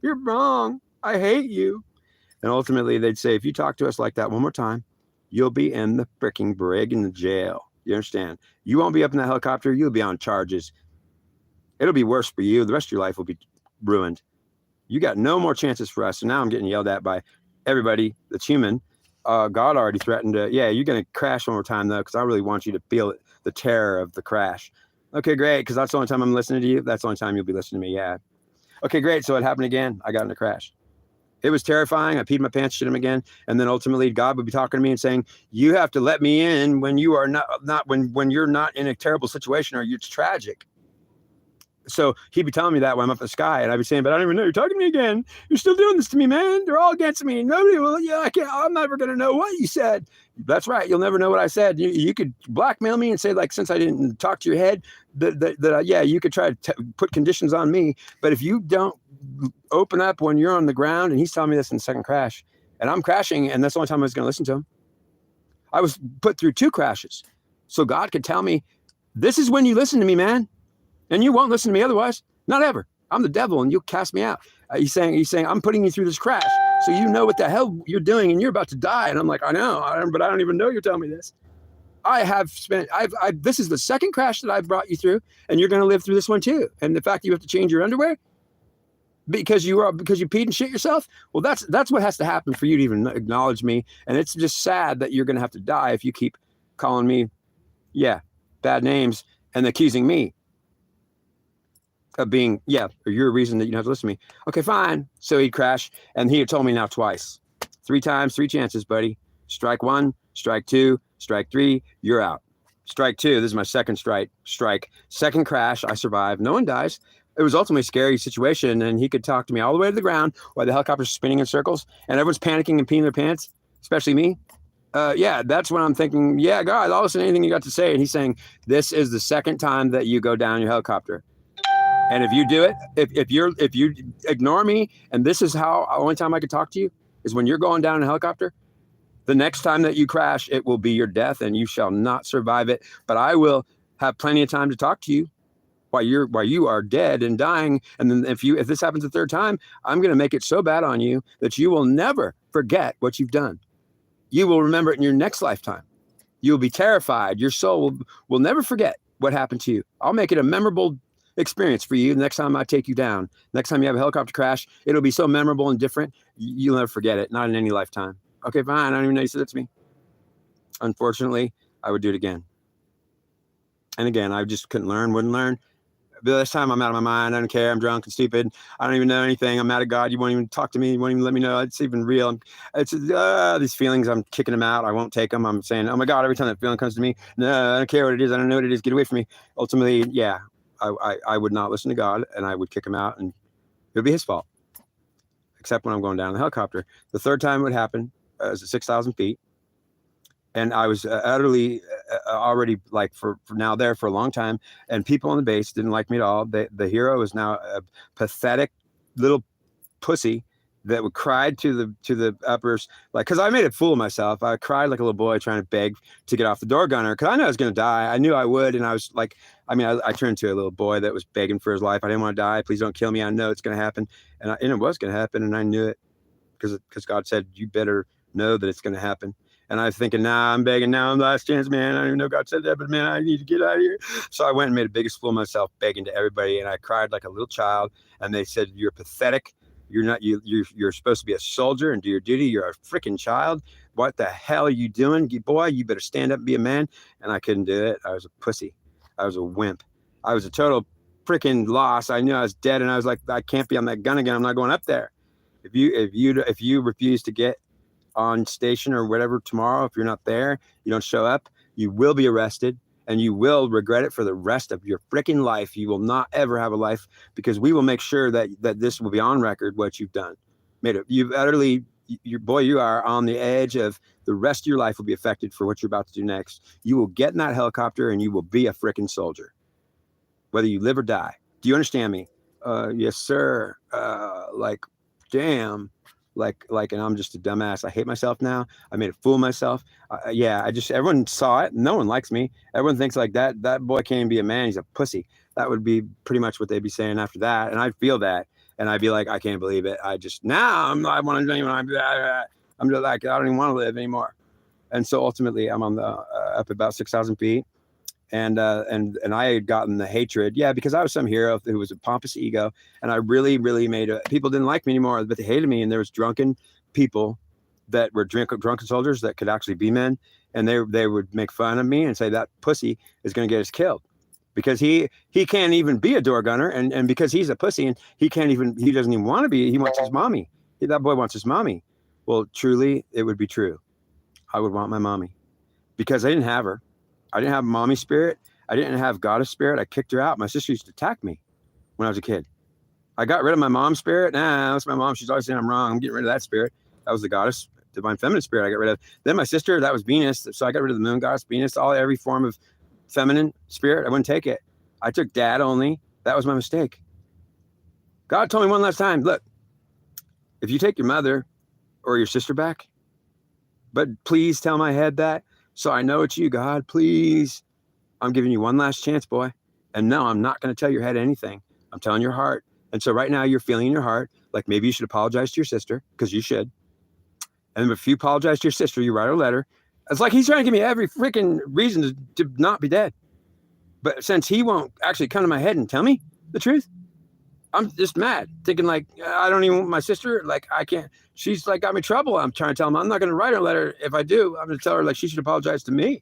[SPEAKER 1] You're wrong. I hate you. And ultimately, they'd say, if you talk to us like that one more time, you'll be in the freaking brig in the jail. You understand? You won't be up in that helicopter. You'll be on charges. It'll be worse for you. The rest of your life will be ruined. You got no more chances for us. And now I'm getting yelled at by everybody that's human. God already threatened to, you're going to crash one more time, though, because I really want you to feel the terror of the crash. Okay, great, because that's the only time I'm listening to you. That's the only time you'll be listening to me, yeah. Okay, great, so it happened again. I got in a crash. It was terrifying. I peed my pants, shit him again. And then ultimately God would be talking to me and saying, you have to let me in when you are when you're not in a terrible situation or it's tragic. So he'd be telling me that when I'm up in the sky, and I'd be saying, but I don't even know you're talking to me again. You're still doing this to me, man. They're all against me. Nobody will, I'm never going to know what you said. That's right. You'll never know what I said. You could blackmail me and say, like, since I didn't talk to your head, you could try to put conditions on me. But if you don't open up when you're on the ground, and he's telling me this in the second crash, and I'm crashing, and that's the only time I was going to listen to him. I was put through 2 crashes. So God could tell me, this is when you listen to me, man. And you won't listen to me otherwise. Not ever. I'm the devil, and you'll cast me out. He's saying, I'm putting you through this crash, so you know what the hell you're doing, and you're about to die. And I'm like, I know, but I don't even know you're telling me this. This is the second crash that I've brought you through, and you're going to live through this one too. And the fact that you have to change your underwear because you peed and shit yourself. Well, that's what has to happen for you to even acknowledge me. And it's just sad that you're going to have to die if you keep calling me, bad names and accusing me of being, or you're a reason that you don't have to listen to me. Okay, fine. So he'd crash, and he had told me now twice. 3 times, 3 chances, buddy. Strike 1, strike 2, strike 3, you're out. Strike 2, this is my second strike. Second crash, I survived. No one dies. It was ultimately a scary situation, and he could talk to me all the way to the ground while the helicopter's spinning in circles, and everyone's panicking and peeing their pants, especially me. That's when I'm thinking, God, I'll listen to anything you got to say. And he's saying, this is the second time that you go down your helicopter. And if you do it, if you ignore me, and this is how the only time I could talk to you is when you're going down in a helicopter, the next time that you crash, it will be your death, and you shall not survive it. But I will have plenty of time to talk to you while you are dead and dying. And then if this happens the third time, I'm going to make it so bad on you that you will never forget what you've done. You will remember it in your next lifetime. You'll be terrified. Your soul will never forget what happened to you. I'll make it a memorable experience for you. Next time I take you down, next time you have a helicopter crash, it'll be so memorable and different. You'll never forget it. Not in any lifetime. Okay, fine. I don't even know you said it to me. Unfortunately, I would do it again. And again, I just wouldn't learn. But this time I'm out of my mind. I don't care. I'm drunk and stupid. I don't even know anything. I'm mad at God. You won't even talk to me. You won't even let me know it's even real. It's these feelings. I'm kicking them out. I won't take them. I'm saying, oh my God, every time that feeling comes to me, no, I don't care what it is. I don't know what it is. Get away from me. Ultimately, I would not listen to God, and I would kick him out, and it would be his fault. Except when I'm going down in the helicopter. The third time it would happen, it was at 6,000 feet. And I was utterly already for now there for a long time. And people on the base didn't like me at all. The hero is now a pathetic little pussy that would cry to the uppers, like, because I made a fool of myself. I cried like a little boy trying to beg to get off the door gunner because I knew I was going to die. I knew I would, and I was like, I turned to a little boy that was begging for his life. I didn't want to die. Please don't kill me. I know it's going to happen, and it was going to happen, and I knew it because God said you better know that it's going to happen. And I was thinking, nah, I'm begging now. I'm the last chance, man. I don't even know God said that, but man, I need to get out of here. So I went and made the biggest fool of myself, begging to everybody, and I cried like a little child. And they said, "You're pathetic. You're not. You're supposed to be a soldier and do your duty. You're a freaking child. What the hell are you doing, boy? You better stand up and be a man." And I couldn't do it. I was a pussy. I was a wimp. I was a total freaking loss. I knew I was dead, and I was like, I can't be on that gun again. I'm not going up there. If you refuse to get on station or whatever tomorrow, if you're not there, you don't show up, you will be arrested, and you will regret it for the rest of your freaking life. You will not ever have a life, because we will make sure that this will be on record what you've done. You've utterly, you are on the edge of the rest of your life will be affected for what you're about to do next. You will get in that helicopter and you will be a freaking soldier, whether you live or die. Do you understand me? Yes, sir. Like, damn. Like, and I'm just a dumbass. I hate myself now. I made a fool of myself. Everyone saw it. No one likes me. Everyone thinks like that boy can't even be a man. He's a pussy. That would be pretty much what they'd be saying after that. And I'd feel that. And I'd be like, I can't believe it. I'm just like, I don't even want to live anymore. And so ultimately I'm on the, up about 6,000 feet. And I had gotten the hatred, because I was some hero who was a pompous ego, and I really, really people didn't like me anymore, but they hated me. And there was drunken people that were drunken soldiers that could actually be men, and they would make fun of me and say that pussy is going to get us killed because he can't even be a door gunner, and because he's a pussy and he doesn't even want to be. He wants his mommy. That boy wants his mommy. Well, truly, it would be true. I would want my mommy because I didn't have her. I didn't have mommy spirit. I didn't have goddess spirit. I kicked her out. My sister used to attack me when I was a kid. I got rid of my mom's spirit. Nah, that's my mom. She's always saying I'm wrong. I'm getting rid of that spirit. That was the goddess, divine feminine spirit I got rid of. Then my sister, that was Venus. So I got rid of the moon goddess, Venus, every form of feminine spirit. I wouldn't take it. I took dad only. That was my mistake. God told me one last time, look, if you take your mother or your sister back, but please tell my head that, so I know it's you, God, please. I'm giving you one last chance, boy. And no, I'm not going to tell your head anything. I'm telling your heart. And so right now you're feeling in your heart, like maybe you should apologize to your sister, because you should. And if you apologize to your sister, you write a letter. It's like he's trying to give me every freaking reason to not be dead. But since he won't actually come to my head and tell me the truth, I'm just mad, thinking like, I don't even want my sister. Like, I can't. She's like got me trouble. I'm trying to tell him I'm not going to write her a letter. If I do, I'm going to tell her like she should apologize to me.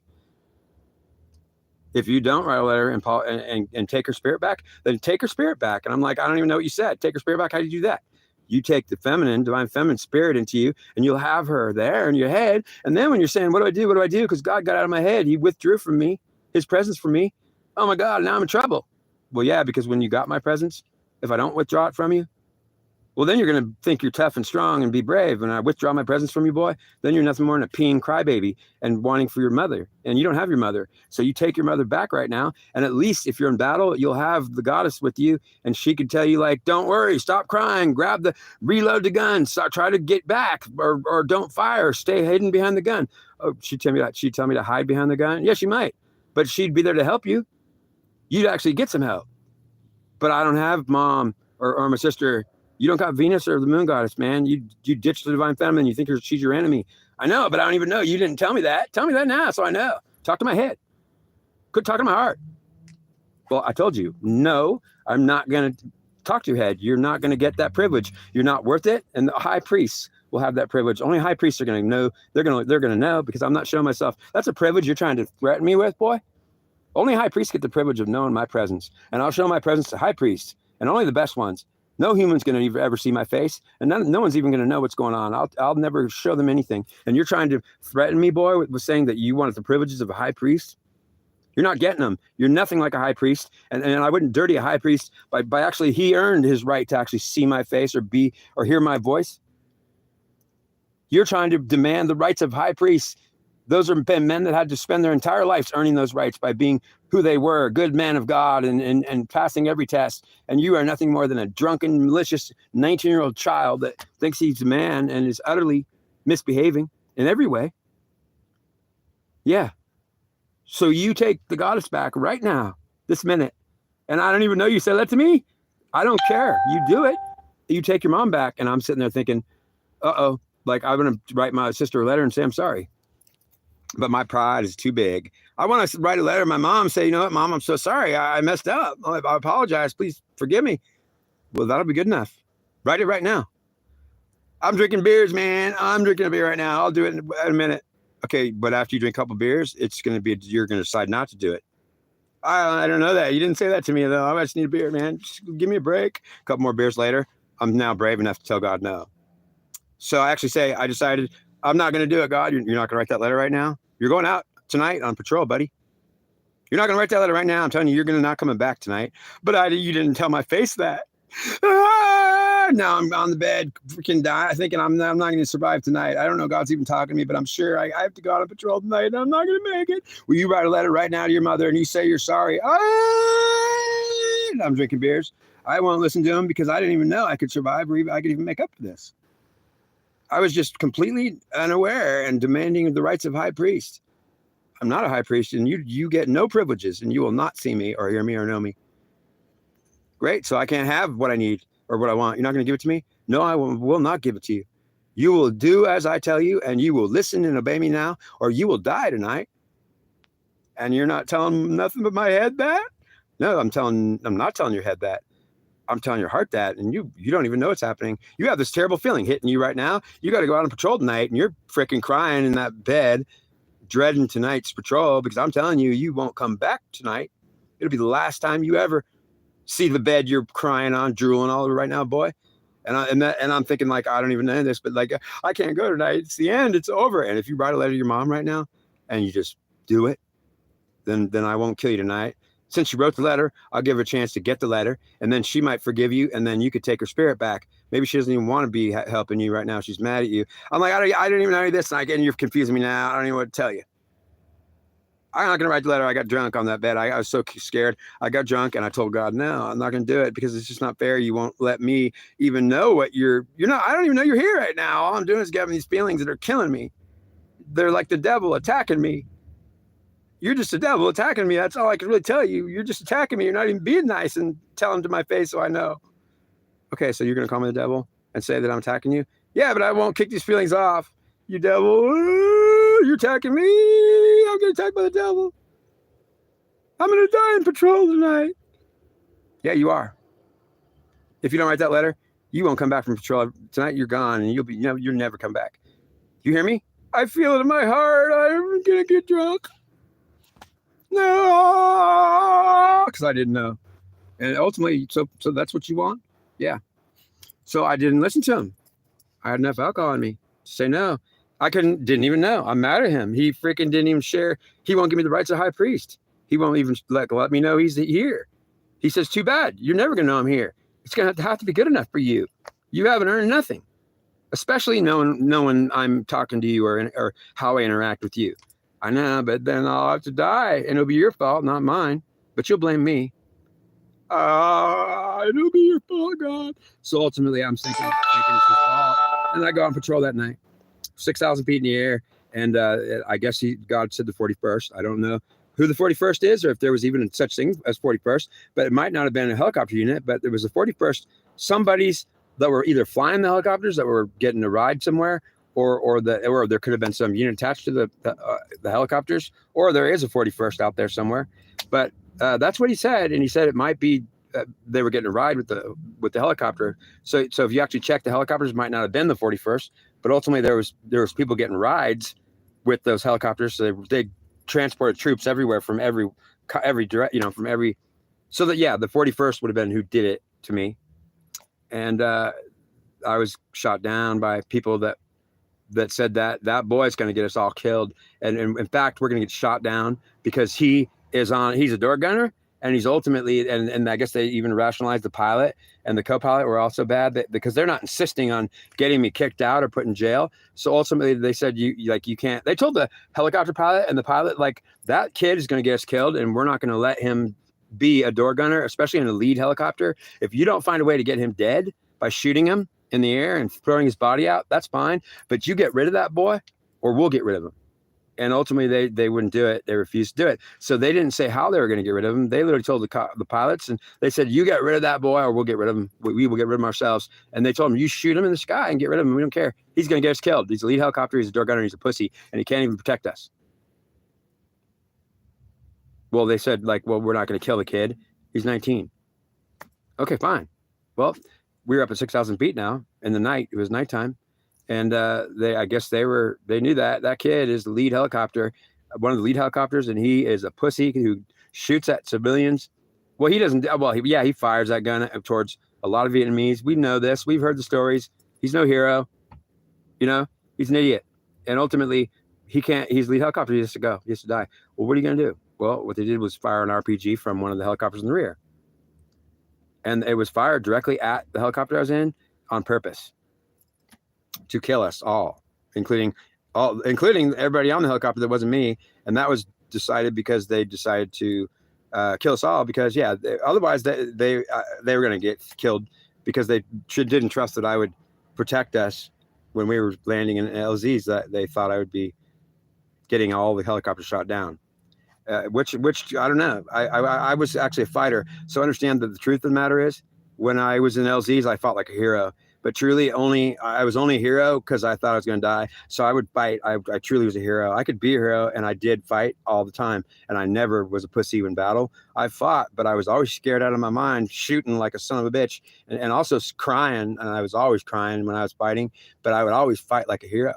[SPEAKER 1] If you don't write a letter and take her spirit back, then take her spirit back. And I'm like, I don't even know what you said. Take her spirit back. How do you do that? You take the feminine, divine feminine spirit into you, and you'll have her there in your head. And then when you're saying, what do I do? What do I do? Because God got out of my head. He withdrew from me, his presence from me. Oh my God, now I'm in trouble. Well, yeah, because when you got my presence, if I don't withdraw it from you, well, then you're going to think you're tough and strong and be brave. And I withdraw my presence from you, boy, then you're nothing more than a peeing crybaby and wanting for your mother. And you don't have your mother. So you take your mother back right now. And at least if you're in battle, you'll have the goddess with you. And she could tell you, like, don't worry, stop crying, reload the gun, try to get back, or don't fire, stay hidden behind the gun. Oh, she'd tell me to hide behind the gun. Yeah, she might. But she'd be there to help you. You'd actually get some help. But I don't have mom or my sister. You don't got Venus or the moon goddess, man. You ditched the divine feminine. You think she's your enemy. I know, but I don't even know. You didn't tell me that. Tell me that now so I know. Talk to my head. Quit talking to my heart. Well, I told you, no, I'm not going to talk to your head. You're not going to get that privilege. You're not worth it. And the high priests will have that privilege. Only high priests are going to know. They're going to know because I'm not showing myself. That's a privilege you're trying to threaten me with, boy. Only high priests get the privilege of knowing my presence. And I'll show my presence to high priests, and only the best ones. No human's going to ever see my face, and no one's even going to know what's going on. I'll never show them anything. And you're trying to threaten me, boy, with saying that you wanted the privileges of a high priest? You're not getting them. You're nothing like a high priest. And I wouldn't dirty a high priest by actually, he earned his right to actually see my face or hear my voice. You're trying to demand the rights of high priests, Those are been men that had to spend their entire lives earning those rights by being who they were, a good man of God, and passing every test. And you are nothing more than a drunken, malicious 19-year-old child that thinks he's a man and is utterly misbehaving in every way. Yeah. So you take the goddess back right now, this minute. And I don't even know you said that to me. I don't care. You do it. You take your mom back. And I'm sitting there thinking, uh-oh, like I'm going to write my sister a letter and say, I'm sorry. But my pride is too big. I want to write a letter to my mom, say, you know what, Mom, I'm so sorry. I messed up. I apologize. Please forgive me. Well, that'll be good enough. Write it right now. I'm drinking beers, man. I'm drinking a beer right now. I'll do it in a minute. Okay, but after you drink a couple beers, it's going to be, you're going to decide not to do it. I don't know that. You didn't say that to me, though. I just need a beer, man. Just give me a break. A couple more beers later, I'm now brave enough to tell God no. So I actually say, I decided I'm not going to do it, God. You're not going to write that letter right now. You're going out tonight on patrol, buddy. You're not going to write that letter right now. I'm telling you, you're going to not coming back tonight. But you didn't tell my face that. Now I'm on the bed, freaking die, thinking I'm not going to survive tonight. I don't know. God's even talking to me, but I'm sure I have to go on patrol tonight, and I'm not going to make it. Will you write a letter right now to your mother, and you say you're sorry? I'm drinking beers. I won't listen to him because I didn't even know I could survive, or I could even make up for this. I was just completely unaware and demanding the rights of high priest. I'm not a high priest, and you get no privileges, and you will not see me or hear me or know me. Great, so I can't have what I need or what I want. You're not going to give it to me? No, I will not give it to you. You will do as I tell you, and you will listen and obey me now, or you will die tonight. And you're not telling nothing but my head that? No, I'm not telling your head that. I'm telling your heart that, and you don't even know what's happening. You have this terrible feeling hitting you right now. You got to go out on patrol tonight, and you're freaking crying in that bed, dreading tonight's patrol, because I'm telling you, you won't come back tonight. It'll be the last time you ever see the bed you're crying on, drooling all over right now, boy. And I'm thinking, like, I don't even know this, but like, I can't go tonight. It's the end. It's over. And if you write a letter to your mom right now and you just do it, then I won't kill you tonight. Since she wrote the letter, I'll give her a chance to get the letter, and then she might forgive you, and then you could take her spirit back. Maybe she doesn't even want to be helping you right now. She's mad at you. I'm like, I don't even know this, and you're confusing me now. I don't even know what to tell you. I'm not going to write the letter. I got drunk on that bed. I was so scared. I got drunk, and I told God, no, I'm not going to do it because it's just not fair. You won't let me even know what you're not. I don't even know you're here right now. All I'm doing is getting these feelings that are killing me. They're like the devil attacking me. You're just a devil attacking me. That's all I can really tell you. You're just attacking me. You're not even being nice and telling to my face so I know. Okay, so you're going to call me the devil and say that I'm attacking you? Yeah, but I won't kick these feelings off. You devil. You're attacking me. I'm getting attacked by the devil. I'm going to die in patrol tonight. Yeah, you are. If you don't write that letter, you won't come back from patrol tonight. You're gone, and you'll never come back. You hear me? I feel it in my heart. I'm going to get drunk. No, because I didn't know. And ultimately, so that's what you want? Yeah. So I didn't listen to him. I had enough alcohol in me to say no. I didn't even know. I'm mad at him. He freaking didn't even share. He won't give me the rights of high priest. He won't even let me know he's here. He says, too bad. You're never going to know I'm here. It's going to have to be good enough for you. You haven't earned nothing, especially knowing I'm talking to you or how I interact with you. I know, but then I'll have to die, and it'll be your fault, not mine. But you'll blame me. It'll be your fault, God. So ultimately, I'm thinking it's his fault. And I go on patrol that night, 6,000 feet in the air, and I guess God said the 41st. I don't know who the 41st is, or if there was even such thing as 41st. But it might not have been a helicopter unit, but there was a 41st. Somebody's that were either flying the helicopters that were getting a ride somewhere, or there could have been some unit attached to the helicopters, or there is a 41st out there somewhere. But that's what he said, and he said it might be they were getting a ride with the helicopter. So if you actually check the helicopters, it might not have been the 41st, but ultimately there was people getting rides with those helicopters. So they transported troops everywhere from every direct, from every. So that the 41st would have been who did it to me, and I was shot down by people that said that boy's going to get us all killed. And in fact, we're going to get shot down because he's a door gunner And he's ultimately, and I guess they even rationalized the pilot and the co-pilot were also bad because they're not insisting on getting me kicked out or put in jail. So ultimately they said, you can't, they told the helicopter pilot and the pilot, like, that kid is going to get us killed and we're not going to let him be a door gunner, especially in a lead helicopter. If you don't find a way to get him dead by shooting him in the air and throwing his body out, that's fine. But you get rid of that boy or we'll get rid of him. And ultimately, they wouldn't do it. They refused to do it. So they didn't say how they were going to get rid of him. They literally told the pilots, and they said, you get rid of that boy or we'll get rid of him. We will get rid of him ourselves. And they told him, you shoot him in the sky and get rid of him. We don't care. He's going to get us killed. He's a lead helicopter. He's a door gunner. He's a pussy. And he can't even protect us. Well, they said, like, well, we're not going to kill the kid. He's 19. Okay, fine. Well, we were up at 6,000 feet now in the night. It was nighttime. And I guess they knew that kid is the lead helicopter, one of the lead helicopters, and he is a pussy who shoots at civilians. Well, he doesn't. Well, he fires that gun towards a lot of Vietnamese. We know this. We've heard the stories. He's no hero. You know, he's an idiot. And ultimately, he can't. He's lead helicopter. He has to go. He has to die. Well, what are you going to do? Well, what they did was fire an RPG from one of the helicopters in the rear, and it was fired directly at the helicopter I was in on purpose. To kill us all, including everybody on the helicopter that wasn't me. And that was decided because they decided to kill us all because, otherwise they were going to get killed because they didn't trust that I would protect us when we were landing in LZs, that they thought I would be getting all the helicopters shot down. Which I don't know. I was actually a fighter. So understand that the truth of the matter is when I was in LZs, I fought like a hero. But truly, I was only a hero because I thought I was going to die. So I would fight. I truly was a hero. I could be a hero, and I did fight all the time. And I never was a pussy in battle. I fought, but I was always scared out of my mind, shooting like a son of a bitch, and also crying. And I was always crying when I was fighting. But I would always fight like a hero.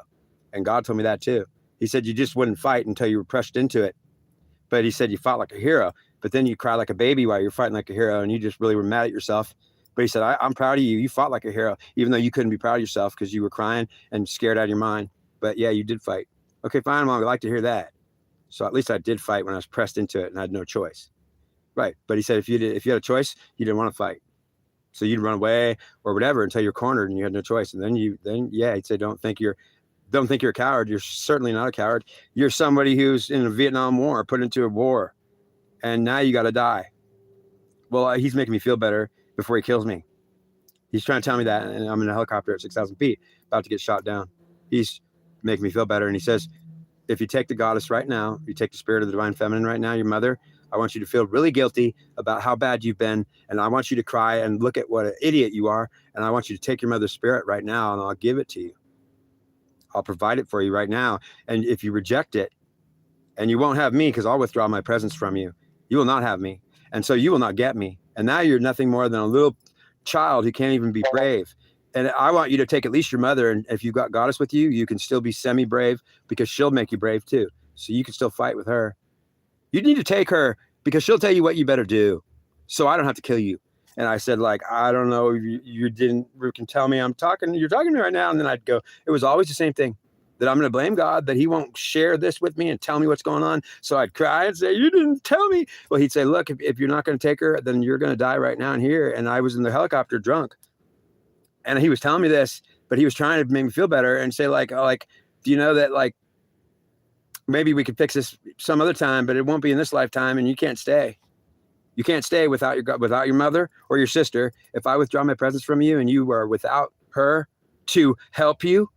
[SPEAKER 1] And God told me that too. He said you just wouldn't fight until you were pushed into it. But he said you fought like a hero. But then you cry like a baby while you're fighting like a hero, and you just really were mad at yourself. But he said, I'm proud of you. You fought like a hero, even though you couldn't be proud of yourself because you were crying and scared out of your mind. But yeah, you did fight. Okay, fine, Mom. I'd like to hear that. So at least I did fight when I was pressed into it and I had no choice. Right. But he said, if you had a choice, you didn't want to fight. So you'd run away or whatever until you're cornered and you had no choice. And then he'd say, don't think you're a coward. You're certainly not a coward. You're somebody who's in a Vietnam War, put into a war, and now you got to die. Well, he's making me feel better before he kills me. He's trying to tell me that, and I'm in a helicopter at 6,000 feet, about to get shot down. He's making me feel better, and he says, if you take the goddess right now, you take the spirit of the divine feminine right now, your mother, I want you to feel really guilty about how bad you've been, and I want you to cry and look at what an idiot you are, and I want you to take your mother's spirit right now, and I'll give it to you. I'll provide it for you right now, and if you reject it, and you won't have me because I'll withdraw my presence from you, you will not have me, and so you will not get me. And now you're nothing more than a little child who can't even be brave. And I want you to take at least your mother. And if you've got goddess with you, you can still be semi-brave because she'll make you brave too. So you can still fight with her. You need to take her because she'll tell you what you better do. So I don't have to kill you. And I said, like, I don't know, you can tell me you're talking to me right now. And then I'd go, it was always the same thing. That I'm going to blame God, that he won't share this with me and tell me what's going on. So I'd cry and say, you didn't tell me. Well, he'd say, look, if you're not going to take her, then you're going to die right now and here. And I was in the helicopter drunk. And he was telling me this, but he was trying to make me feel better and say, like, do you know that, like, maybe we could fix this some other time, but it won't be in this lifetime, and you can't stay. You can't stay without your mother or your sister. If I withdraw my presence from you and you are without her to help you,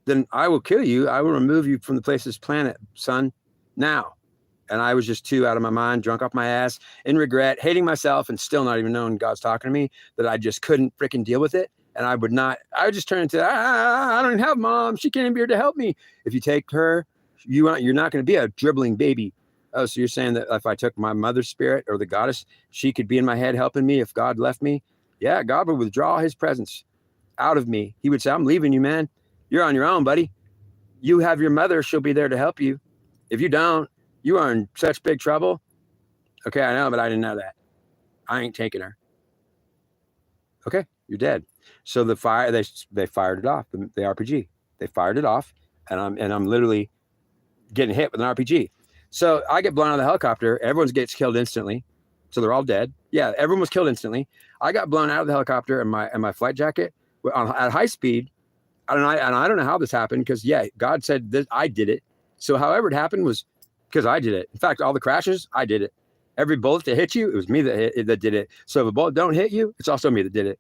[SPEAKER 1] then I will kill you. I will remove you from the place of this planet, son, now. And I was just too out of my mind, drunk off my ass, in regret, hating myself, and still not even knowing God's talking to me, that I just couldn't freaking deal with it. And I would just turn into, I don't even have mom. She can't even be here to help me. If you take her, you're not going to be a dribbling baby. Oh, so you're saying that if I took my mother's spirit or the goddess, she could be in my head helping me if God left me? Yeah, God would withdraw his presence out of me. He would say, I'm leaving you, man. You're on your own, buddy. You have your mother. She'll be there to help you. If you don't, you are in such big trouble. Okay, I know, but I didn't know that. I ain't taking her. Okay, you're dead. So they fired it off, the RPG. They fired it off, and I'm literally getting hit with an RPG. So I get blown out of the helicopter. Everyone gets killed instantly. So they're all dead. Yeah, everyone was killed instantly. I got blown out of the helicopter and my flight jacket at high speed. I don't know how this happened because, yeah, God said that I did it. So however it happened was because I did it. In fact, all the crashes, I did it. Every bullet that hit you, it was me that did it. So if a bullet don't hit you, it's also me that did it.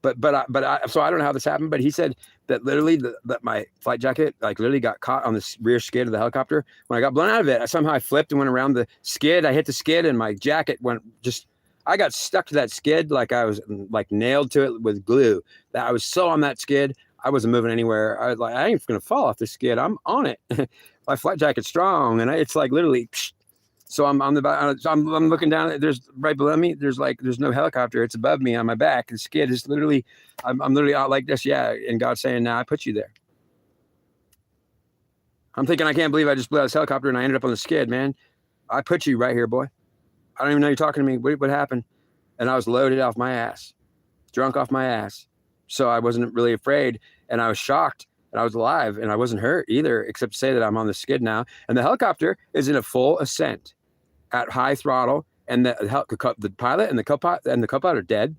[SPEAKER 1] So I don't know how this happened, but he said that literally that my flight jacket like literally got caught on the rear skid of the helicopter. When I got blown out of it, I flipped and went around the skid. I hit the skid and my jacket I got stuck to that skid like I was like nailed to it with glue. That I was so on that skid, I wasn't moving anywhere. I was like, I ain't gonna fall off this skid. I'm on it. My flight jacket's strong, and it's like literally. So I'm looking down. There's right below me. There's no helicopter. It's above me on my back. The skid is literally. I'm literally out like this. Yeah, and God's saying, "Now I put you there." I'm thinking, I can't believe I just blew out this helicopter and I ended up on the skid, man. I put you right here, boy. I don't even know you're talking to me. What happened? And I was loaded off my ass, drunk off my ass. So I wasn't really afraid, and I was shocked. And I was alive, and I wasn't hurt either, except to say that I'm on the skid now. And the helicopter is in a full ascent at high throttle, and the pilot and the co-pilot are dead.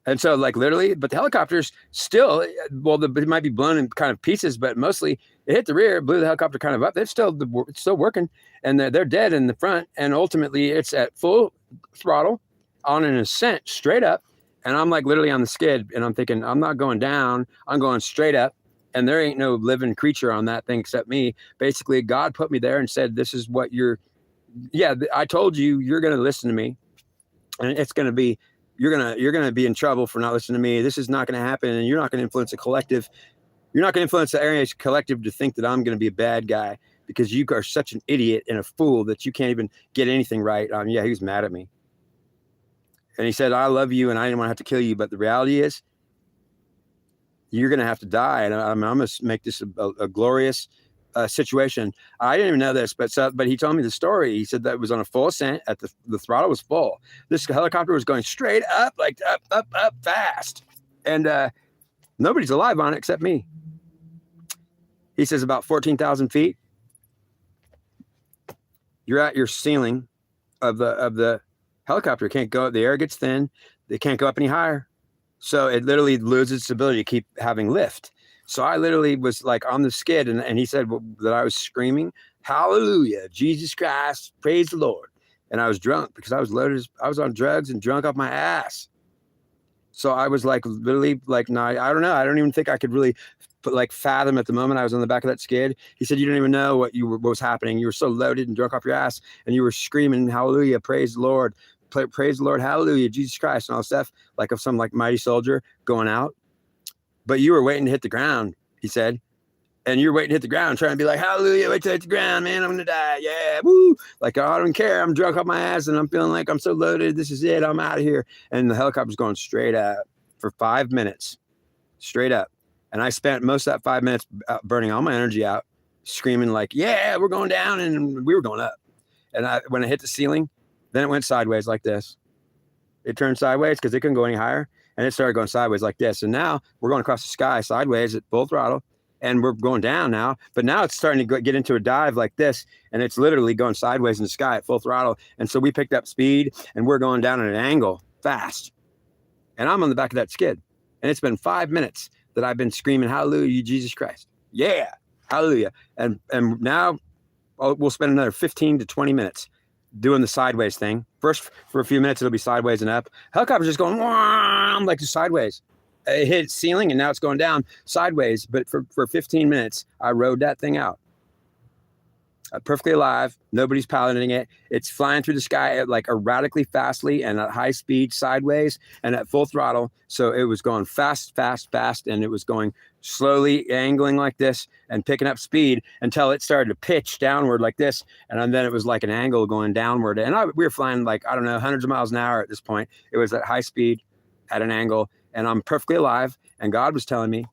[SPEAKER 1] And so, like, literally, but the helicopter's still, it might be blown in kind of pieces, but mostly it hit the rear, blew the helicopter kind of up. It's still working, and they're dead in the front. And ultimately, it's at full throttle on an ascent straight up. And I'm like literally on the skid, and I'm thinking, I'm not going down. I'm going straight up. And there ain't no living creature on that thing except me. Basically, God put me there and said, this is what I told you, you're going to listen to me. And it's going to be, you're going to be in trouble for not listening to me. This is not going to happen. And you're not going to influence a collective. You're not going to influence the area collective to think that I'm going to be a bad guy, because you are such an idiot and a fool that you can't even get anything right. He was mad at me. And he said, I love you and I didn't want to have to kill you. But the reality is, you're going to have to die. And I'm going to make this a glorious situation. I didn't even know this, but he told me the story. He said that it was on a full ascent. At the throttle was full. This helicopter was going straight up, like up fast. And nobody's alive on it except me. He says about 14,000 feet. You're at your ceiling of the helicopter. It can't go. The air gets thin. They can't go up any higher. So it literally loses its ability to keep having lift. So I literally was like on the skid, and he said that I was screaming, hallelujah, Jesus Christ, praise the Lord. And I was drunk because I was loaded. I was on drugs and drunk off my ass. So I was like literally like, no, I don't know. I don't even think I could really fathom at the moment I was on the back of that skid. He said, you don't even know what was happening. You were so loaded and drunk off your ass, and you were screaming, hallelujah, praise the Lord. Praise the Lord, hallelujah, Jesus Christ, and all stuff, like of some like mighty soldier going out. But you were waiting to hit the ground, he said. And you're waiting to hit the ground, trying to be like, hallelujah, wait till I hit the ground, man, I'm going to die. Yeah, woo. Like, I don't care. I'm drunk off my ass, and I'm feeling like I'm so loaded. This is it. I'm out of here. And the helicopter's going straight up for 5 minutes, straight up. And I spent most of that 5 minutes burning all my energy out, screaming like, yeah, we're going down, and we were going up. And when I hit the ceiling, then it went sideways like this. It turned sideways because it couldn't go any higher. And it started going sideways like this. And now we're going across the sky sideways at full throttle. And we're going down now. But now it's starting to get into a dive like this. And it's literally going sideways in the sky at full throttle. And so we picked up speed, and we're going down at an angle fast. And I'm on the back of that skid. And it's been 5 minutes that I've been screaming, hallelujah, Jesus Christ. Yeah, hallelujah. And now we'll spend another 15 to 20 minutes doing the sideways thing. First, for a few minutes, it'll be sideways and up. Helicopter's just going like sideways. It hit ceiling, and now it's going down sideways. But for 15 minutes, I rode that thing out. Perfectly alive. Nobody's piloting it. It's flying through the sky at like erratically fastly and at high speed sideways and at full throttle. So it was going fast, and it was going slowly angling like this and picking up speed until it started to pitch downward like this. And then it was like an angle going downward. And we were flying like, I don't know, hundreds of miles an hour at this point. It was at high speed at an angle, and I'm perfectly alive. And God was telling me,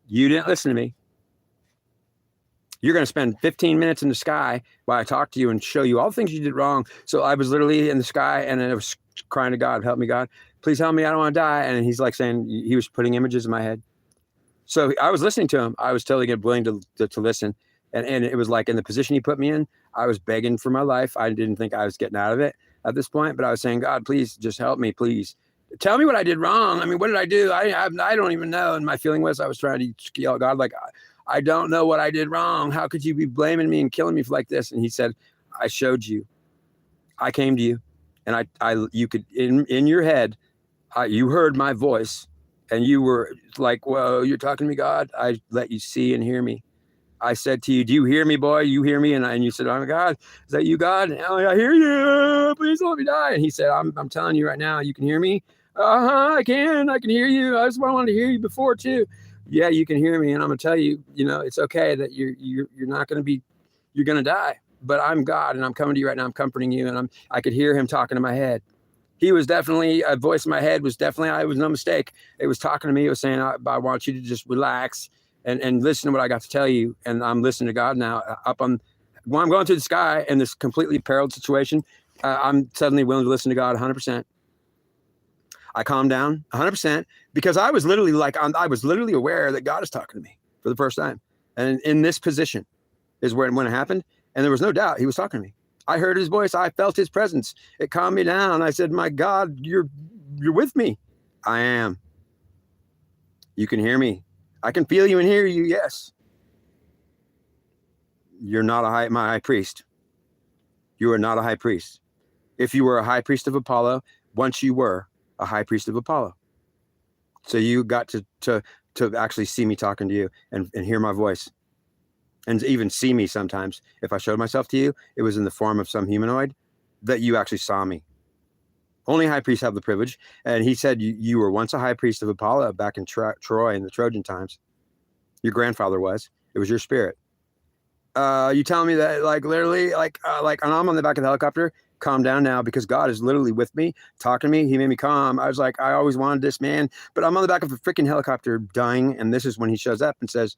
[SPEAKER 1] you didn't listen to me. You're going to spend 15 minutes in the sky while I talk to you and show you all the things you did wrong. So I was literally in the sky, and I was crying to God, help me, God. Please help me. I don't want to die. And he's like saying, he was putting images in my head. So I was listening to him. I was totally willing to listen. And it was like in the position he put me in, I was begging for my life. I didn't think I was getting out of it at this point, but I was saying, God, please just help me. Please tell me what I did wrong. I mean, what did I do? I don't even know. And my feeling was I was trying to yell at God, like, I don't know what I did wrong. How could you be blaming me and killing me for like this? And he said, I showed you. I came to you, and you could, in your head, you heard my voice, and you were like, whoa, you're talking to me, God. I let you see and hear me. I said to you, do you hear me, boy? You hear me? And you said, oh my God, is that you, God? Oh, I hear you. Please don't let me die. And he said, I'm telling you right now, you can hear me. I can hear you. I just wanted to hear you before too. Yeah, you can hear me. And I'm gonna tell you, it's okay that you're not gonna be, you're gonna die. But I'm God, and I'm coming to you right now. I'm comforting you, and I could hear him talking to my head. He was definitely, a voice in my head was definitely, it was no mistake. It was talking to me. It was saying, I want you to just relax and listen to what I got to tell you. And I'm listening to God now. When I'm going through the sky in this completely periled situation, I'm suddenly willing to listen to God 100%. I calmed down 100% because I was literally I was literally aware that God is talking to me for the first time. And in this position is when it happened. And there was no doubt he was talking to me. I heard his voice. I felt his presence. It calmed me down. I said, my God, you're with me. I am. You can hear me. I can feel you and hear you. Yes. You're not my high priest. You are not a high priest. If you were a high priest of Apollo, once you were a high priest of Apollo. So you got to actually see me talking to you and hear my voice. And even see me sometimes. If I showed myself to you, it was in the form of some humanoid that you actually saw me. Only high priests have the privilege. And he said, you were once a high priest of Apollo back in Troy in the Trojan times. Your grandfather was. It was your spirit. You telling me that literally and I'm on the back of the helicopter, calm down now because God is literally with me, talking to me. He made me calm. I was like, I always wanted this, man. But I'm on the back of a freaking helicopter dying. And this is when he shows up and says,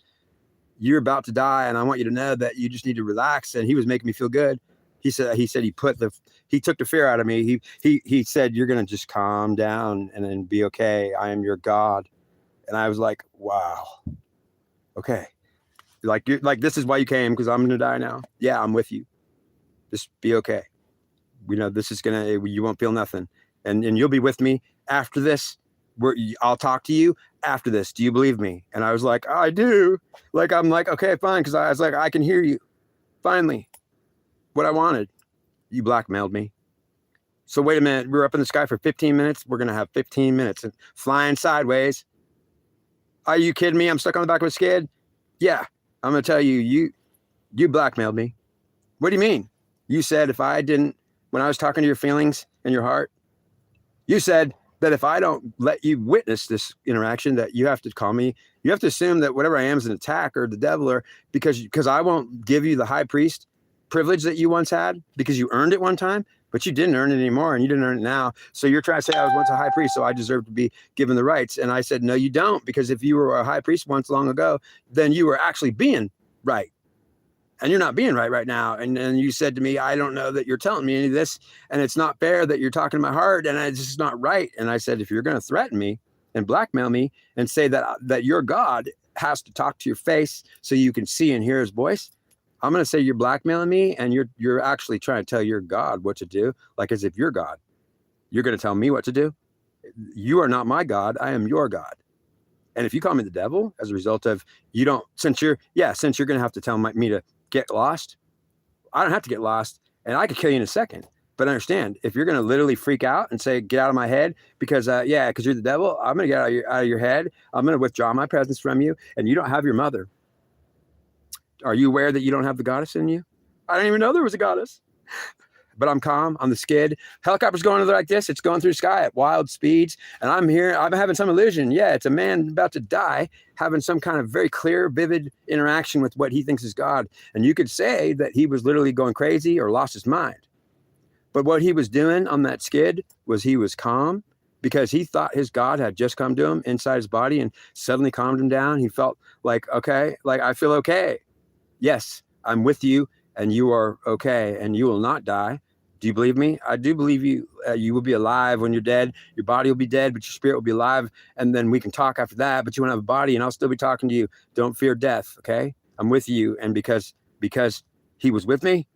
[SPEAKER 1] you're about to die, and I want you to know that you just need to relax. And he was making me feel good. He said he took the fear out of me. He said, you're gonna just calm down and then be okay. I am your God. And I was like, wow, okay. This is why you came, because I'm gonna die now. Yeah, I'm with you. Just be okay. This is you won't feel nothing, and you'll be with me after this. I'll talk to you after this. Do you believe me? And I was like, I do. I'm like, okay, fine. Because I was like, I can hear you. Finally, what I wanted. You blackmailed me. So wait a minute. We're up in the sky for 15 minutes. We're going to have 15 minutes and flying sideways. Are you kidding me? I'm stuck on the back of a skid. Yeah, I'm going to tell you, you blackmailed me. What do you mean? You said when I was talking to your feelings and your heart, you said that if I don't let you witness this interaction, that you have to call me. You have to assume that whatever I am is an attack or the devil, or because I won't give you the high priest privilege that you once had because you earned it one time, but you didn't earn it anymore and you didn't earn it now. So you're trying to say I was once a high priest, so I deserve to be given the rights. And I said, no, you don't, because if you were a high priest once long ago, then you were actually being right. And you're not being right now. And you said to me, I don't know that you're telling me any of this. And it's not fair that you're talking to my heart. And it's just not right. And I said, if you're going to threaten me and blackmail me and say that your God has to talk to your face so you can see and hear his voice, I'm going to say you're blackmailing me. And you're actually trying to tell your God what to do. Like as if you're God. You're going to tell me what to do. You are not my God. I am your God. And if you call me the devil as a result of since you're going to have to tell me to get lost, I don't have to get lost, and I could kill you in a second. But understand, if you're going to literally freak out and say, get out of my head because you're the devil, I'm going to get out of your head. I'm going to withdraw my presence from you, and you don't have your mother. Are you aware that you don't have the goddess in you? I didn't even know there was a goddess. But I'm calm on the skid. Helicopter's going like this. It's going through the sky at wild speeds. And I'm here. I'm having some illusion. Yeah, it's a man about to die, having some kind of very clear, vivid interaction with what he thinks is God. And you could say that he was literally going crazy or lost his mind. But what he was doing on that skid was he was calm because he thought his God had just come to him inside his body and suddenly calmed him down. He felt like, okay, I feel okay. Yes, I'm with you. And you are okay, and you will not die. Do you believe me? I do believe you. You will be alive when you're dead. Your body will be dead, but your spirit will be alive. And then we can talk after that, but you won't have a body, and I'll still be talking to you. Don't fear death, okay? I'm with you. And because because he was with me,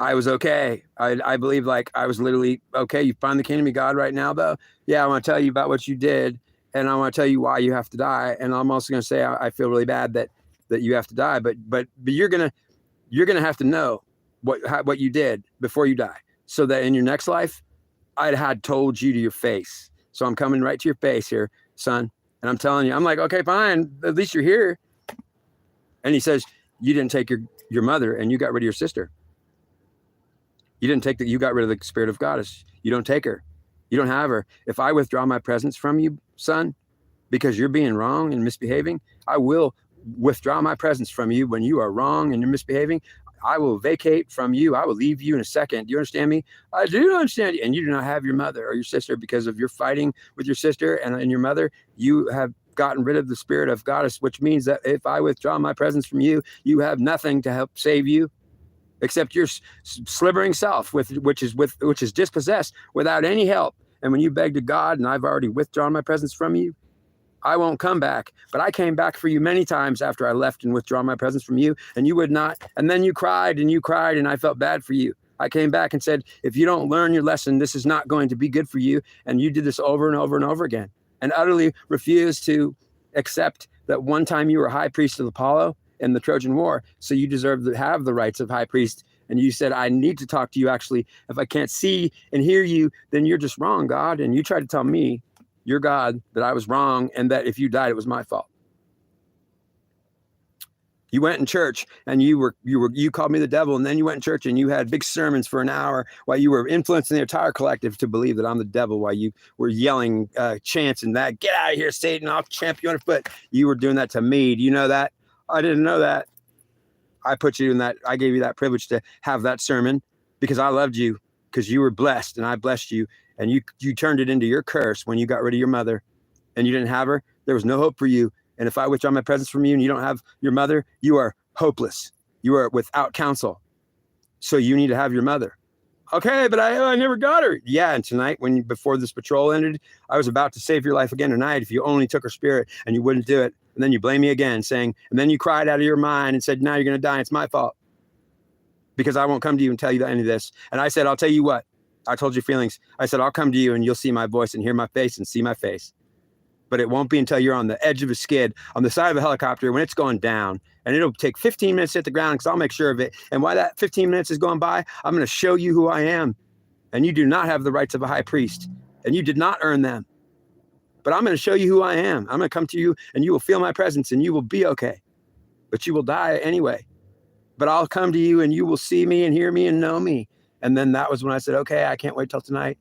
[SPEAKER 1] I was okay. I believe like I was literally okay. You finally came to me, God, right now, though. Yeah, I want to tell you about what you did, and I want to tell you why you have to die. And I'm also going to say I feel really bad that you have to die, but you're gonna have to know what you did before you die, so that in your next life, I had told you to your face. So I'm coming right to your face here, son, and I'm telling you, I'm like, okay, fine, at least you're here. And he says, you didn't take your mother, and you got rid of your sister. You didn't take you got rid of the spirit of goddess. You don't take her. You don't have her. If I withdraw my presence from you, son, because you're being wrong and misbehaving, I will withdraw my presence from you when you are wrong and you're misbehaving. I will vacate from you. I will leave you in a second. Do you understand me? I do understand you. And you do not have your mother or your sister because of your fighting with your sister and your mother. You have gotten rid of the spirit of goddess, which means that if I withdraw my presence from you, you have nothing to help save you, except your slivering self, which is dispossessed without any help. And when you beg to God, and I've already withdrawn my presence from you, I won't come back. But I came back for you many times after I left and withdrawn my presence from you, and you would not. And then you cried, and I felt bad for you. I came back and said, if you don't learn your lesson, this is not going to be good for you. And you did this over and over and over again, and utterly refused to accept that one time you were high priest of Apollo in the Trojan War, so you deserve to have the rights of high priest. And you said, I need to talk to you. Actually, if I can't see and hear you, then you're just wrong, God. And you tried to tell me, your God, that I was wrong, and that if you died, it was my fault. You went in church and you called me the devil, and then you went in church and you had big sermons for an hour while you were influencing the entire collective to believe that I'm the devil, while you were yelling chants and that, get out of here, Satan, I'll tramp you underfoot. You were doing that to me. Do you know that? I didn't know that. I put you in that. I gave you that privilege to have that sermon because I loved you, because you were blessed and I blessed you. And you turned it into your curse when you got rid of your mother and you didn't have her. There was no hope for you. And if I withdraw my presence from you and you don't have your mother, you are hopeless. You are without counsel. So you need to have your mother. Okay, but I never got her. Yeah, and tonight, before this patrol ended, I was about to save your life again tonight if you only took her spirit, and you wouldn't do it. And then you blame me again, saying, and then you cried out of your mind and said, now you're going to die. It's my fault because I won't come to you and tell you any of this. And I said, I'll tell you what. I told you feelings. I said, I'll come to you and you'll see my voice and hear my face and see my face. But it won't be until you're on the edge of a skid, on the side of a helicopter when it's going down. And it'll take 15 minutes to hit the ground because I'll make sure of it. And while that 15 minutes is going by, I'm going to show you who I am. And you do not have the rights of a high priest. And you did not earn them. But I'm going to show you who I am. I'm going to come to you and you will feel my presence and you will be okay. But you will die anyway. But I'll come to you and you will see me and hear me and know me. And then that was when I said, okay, I can't wait till tonight,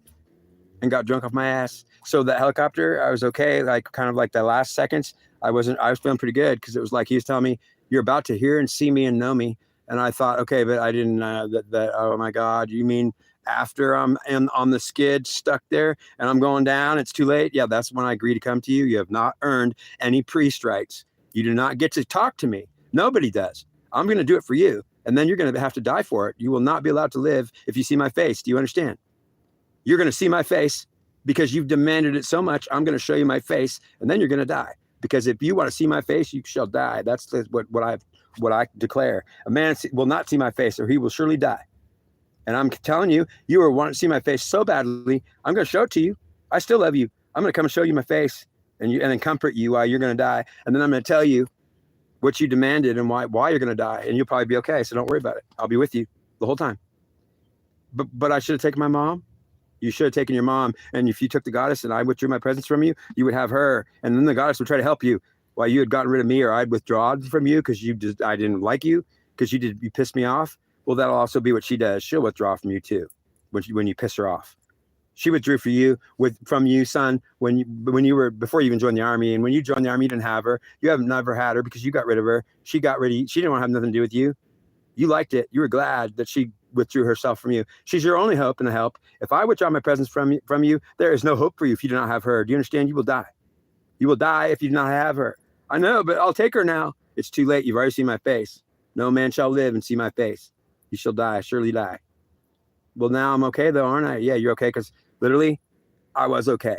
[SPEAKER 1] and got drunk off my ass. So that helicopter, I was okay. Like kind of like the last seconds, I was feeling pretty good because it was like he was telling me, you're about to hear and see me and know me. And I thought, okay, but I didn't, oh my God, you mean after I'm on the skid stuck there and I'm going down, it's too late? Yeah, that's when I agree to come to you. You have not earned any priest rights. You do not get to talk to me. Nobody does. I'm going to do it for you. And then you're going to have to die for it. You will not be allowed to live if you see my face. Do you understand? You're going to see my face because you've demanded it so much. I'm going to show you my face, and then you're going to die. Because if you want to see my face, you shall die. That's what I declare. A man will not see my face, or he will surely die. And I'm telling you, you are wanting to see my face so badly. I'm going to show it to you. I still love you. I'm going to come and show you my face, and then comfort you while you're going to die. And then I'm going to tell you what you demanded and why you're going to die, and you'll probably be okay. So don't worry about it. I'll be with you the whole time. But I should have taken my mom. You should have taken your mom. And if you took the goddess and I withdrew my presence from you, you would have her. And then the goddess would try to help you while you had gotten rid of me, or I'd withdrawn from you because I didn't like you because you pissed me off. Well, that'll also be what she does. She'll withdraw from you too when you piss her off. She withdrew from you, son, before you even joined the army. And when you joined the army, you didn't have her. You have never had her because you got rid of her. She got rid of you. She didn't want to have nothing to do with you. You liked it. You were glad that she withdrew herself from you. She's your only hope and a help. If I withdraw my presence from you, there is no hope for you if you do not have her. Do you understand? You will die. You will die if you do not have her. I know, but I'll take her now. It's too late. You've already seen my face. No man shall live and see my face. You shall die, surely die. Well, now I'm okay though, aren't I? Yeah, you're okay, because literally, I was okay.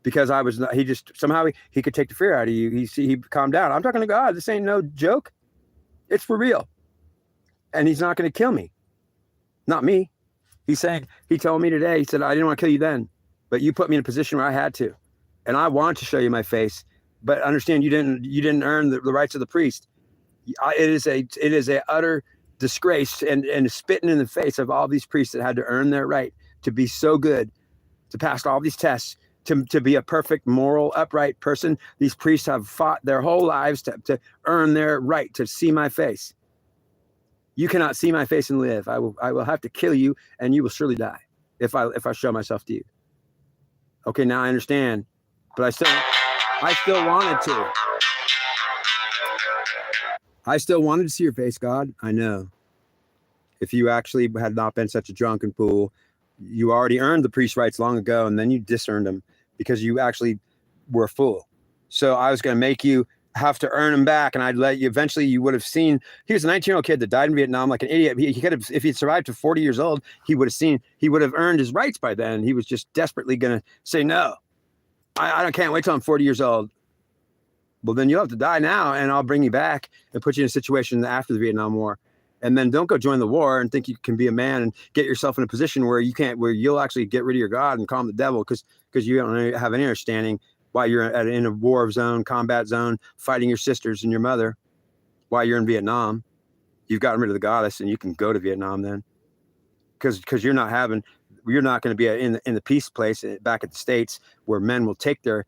[SPEAKER 1] Because I was not, he just, somehow he could take the fear out of you. He calmed down. I'm talking to God. This ain't no joke. It's for real. and he's not going to kill me. Not me. He's saying, he told me today, he said, I didn't want to kill you then, but you put me in a position where I had to. And I want to show you my face, but understand you didn't earn the rights of the priest. It is a utter disgrace and spitting in the face of all these priests that had to earn their right to be so good, to pass all these tests, to be a perfect, moral, upright person. These priests have fought their whole lives to earn their right to see my face. You cannot see my face and live. I will have to kill you, and you will surely die if I show myself to you. Okay, now I understand, but I still wanted to. I still wanted to see your face, God. I know. If you actually had not been such a drunken fool, you already earned the priest's rights long ago, and then you disearned them because you actually were a fool. So I was going to make you have to earn them back, and I'd let you. Eventually, you would have seen. He was a 19-year-old kid that died in Vietnam like an idiot. He could have, if he'd survived to 40 years old, he would have earned his rights by then. He was just desperately going to say, no, I can't wait till I'm 40 years old. Well, then you'll have to die now, and I'll bring you back and put you in a situation after the Vietnam War. And then don't go join the war and think you can be a man and get yourself in a position where you'll actually get rid of your God and calm the devil because you don't have any understanding while you're in a war zone, combat zone, fighting your sisters and your mother while you're in Vietnam. You've gotten rid of the goddess, and you can go to Vietnam then, because you're not going to be in the peace place back at the States where men will take their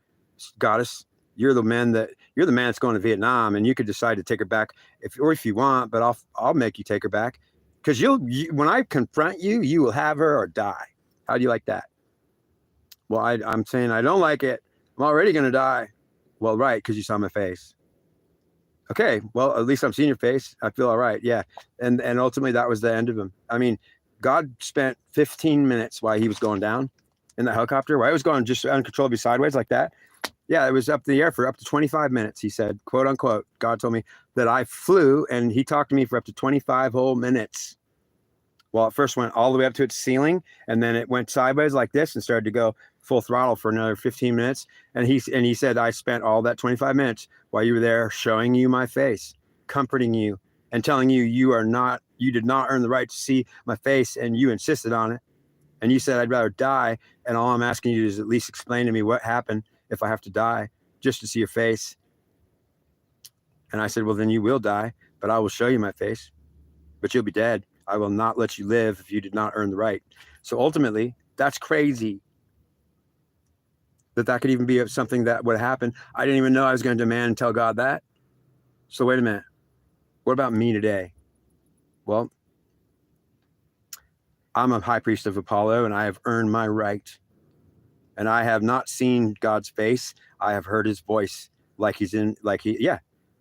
[SPEAKER 1] goddess. You're the man that's going to Vietnam, and you could decide to take her back if you want, but I'll make you take her back, because when I confront you, you will have her or die. How do you like that? Well, I'm saying I don't like it. I'm already going to die. Well, right, because you saw my face. Okay, well, at least I'm seeing your face. I feel all right. Yeah, and ultimately that was the end of him. I mean, God spent 15 minutes while he was going down in the helicopter, while I was going just uncontrollably sideways like that. Yeah, it was up in the air for up to 25 minutes, he said, quote unquote. God told me that I flew, and he talked to me for up to 25 whole minutes. Well, it first went all the way up to its ceiling, and then it went sideways like this and started to go full throttle for another 15 minutes. And he said, I spent all that 25 minutes while you were there showing you my face, comforting you, and telling you you did not earn the right to see my face, and you insisted on it. And you said, I'd rather die, and all I'm asking you is at least explain to me what happened if I have to die just to see your face. And I said, well, then you will die, but I will show you my face, but you'll be dead. I will not let you live if you did not earn the right. So ultimately, that's crazy that could even be something that would happen. I didn't even know I was going to demand and tell God that. So wait a minute. What about me today? Well, I'm a high priest of Apollo, and I have earned my right. And I have not seen God's face. I have heard his voice I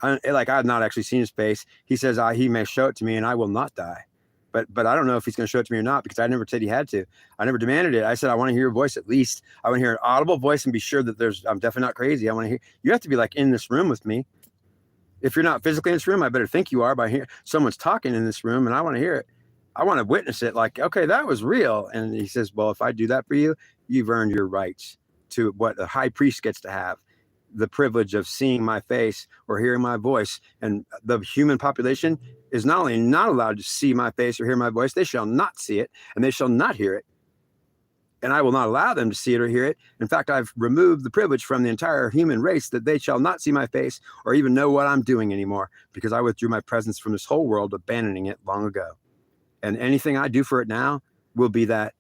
[SPEAKER 1] have not actually seen his face. He says, he may show it to me and I will not die. But I don't know if he's going to show it to me or not, because I never said he had to. I never demanded it. I said, I want to hear your voice at least. I want to hear an audible voice and be sure that I'm definitely not crazy. I want to hear, you have to be like in this room with me. If you're not physically in this room, I better think you are by hearing someone's talking in this room, and I want to hear it. I want to witness it like, okay, that was real. And he says, well, if I do that for you, you've earned your rights to what the high priest gets to have, the privilege of seeing my face or hearing my voice. And the human population is not only not allowed to see my face or hear my voice, they shall not see it, and they shall not hear it. And I will not allow them to see it or hear it. In fact, I've removed the privilege from the entire human race that they shall not see my face or even know what I'm doing anymore, because I withdrew my presence from this whole world, abandoning it long ago. And anything I do for it now will be that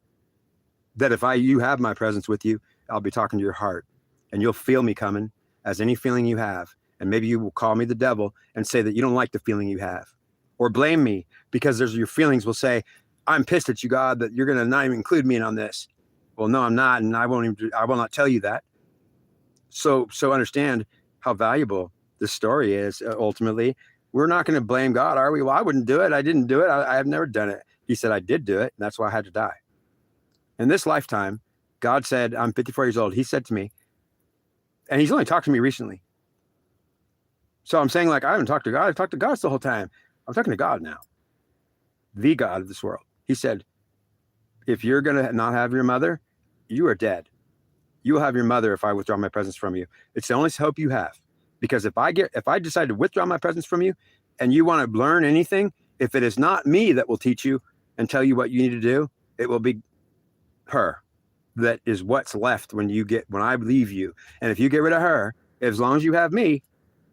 [SPEAKER 1] if you have my presence with you, I'll be talking to your heart, and you'll feel me coming as any feeling you have. And maybe you will call me the devil and say that you don't like the feeling you have, or blame me because your feelings will say, I'm pissed at you, God, that you're going to not even include me in on this. Well, no, I'm not. And I will not tell you that. So understand how valuable this story is. Ultimately, we're not going to blame God, are we? Well, I wouldn't do it. I didn't do it. I have never done it. He said, I did do it. And that's why I had to die. In this lifetime, God said, I'm 54 years old. He said to me, and he's only talked to me recently. So I'm saying, like, I haven't talked to God. I've talked to God the whole time. I'm talking to God now, the God of this world. He said, if you're going to not have your mother, you are dead. You will have your mother if I withdraw my presence from you. It's the only hope you have. Because if I decide to withdraw my presence from you, and you want to learn anything, if it is not me that will teach you and tell you what you need to do, it will be her. That is what's left when I leave you. And if you get rid of her, as long as you have me,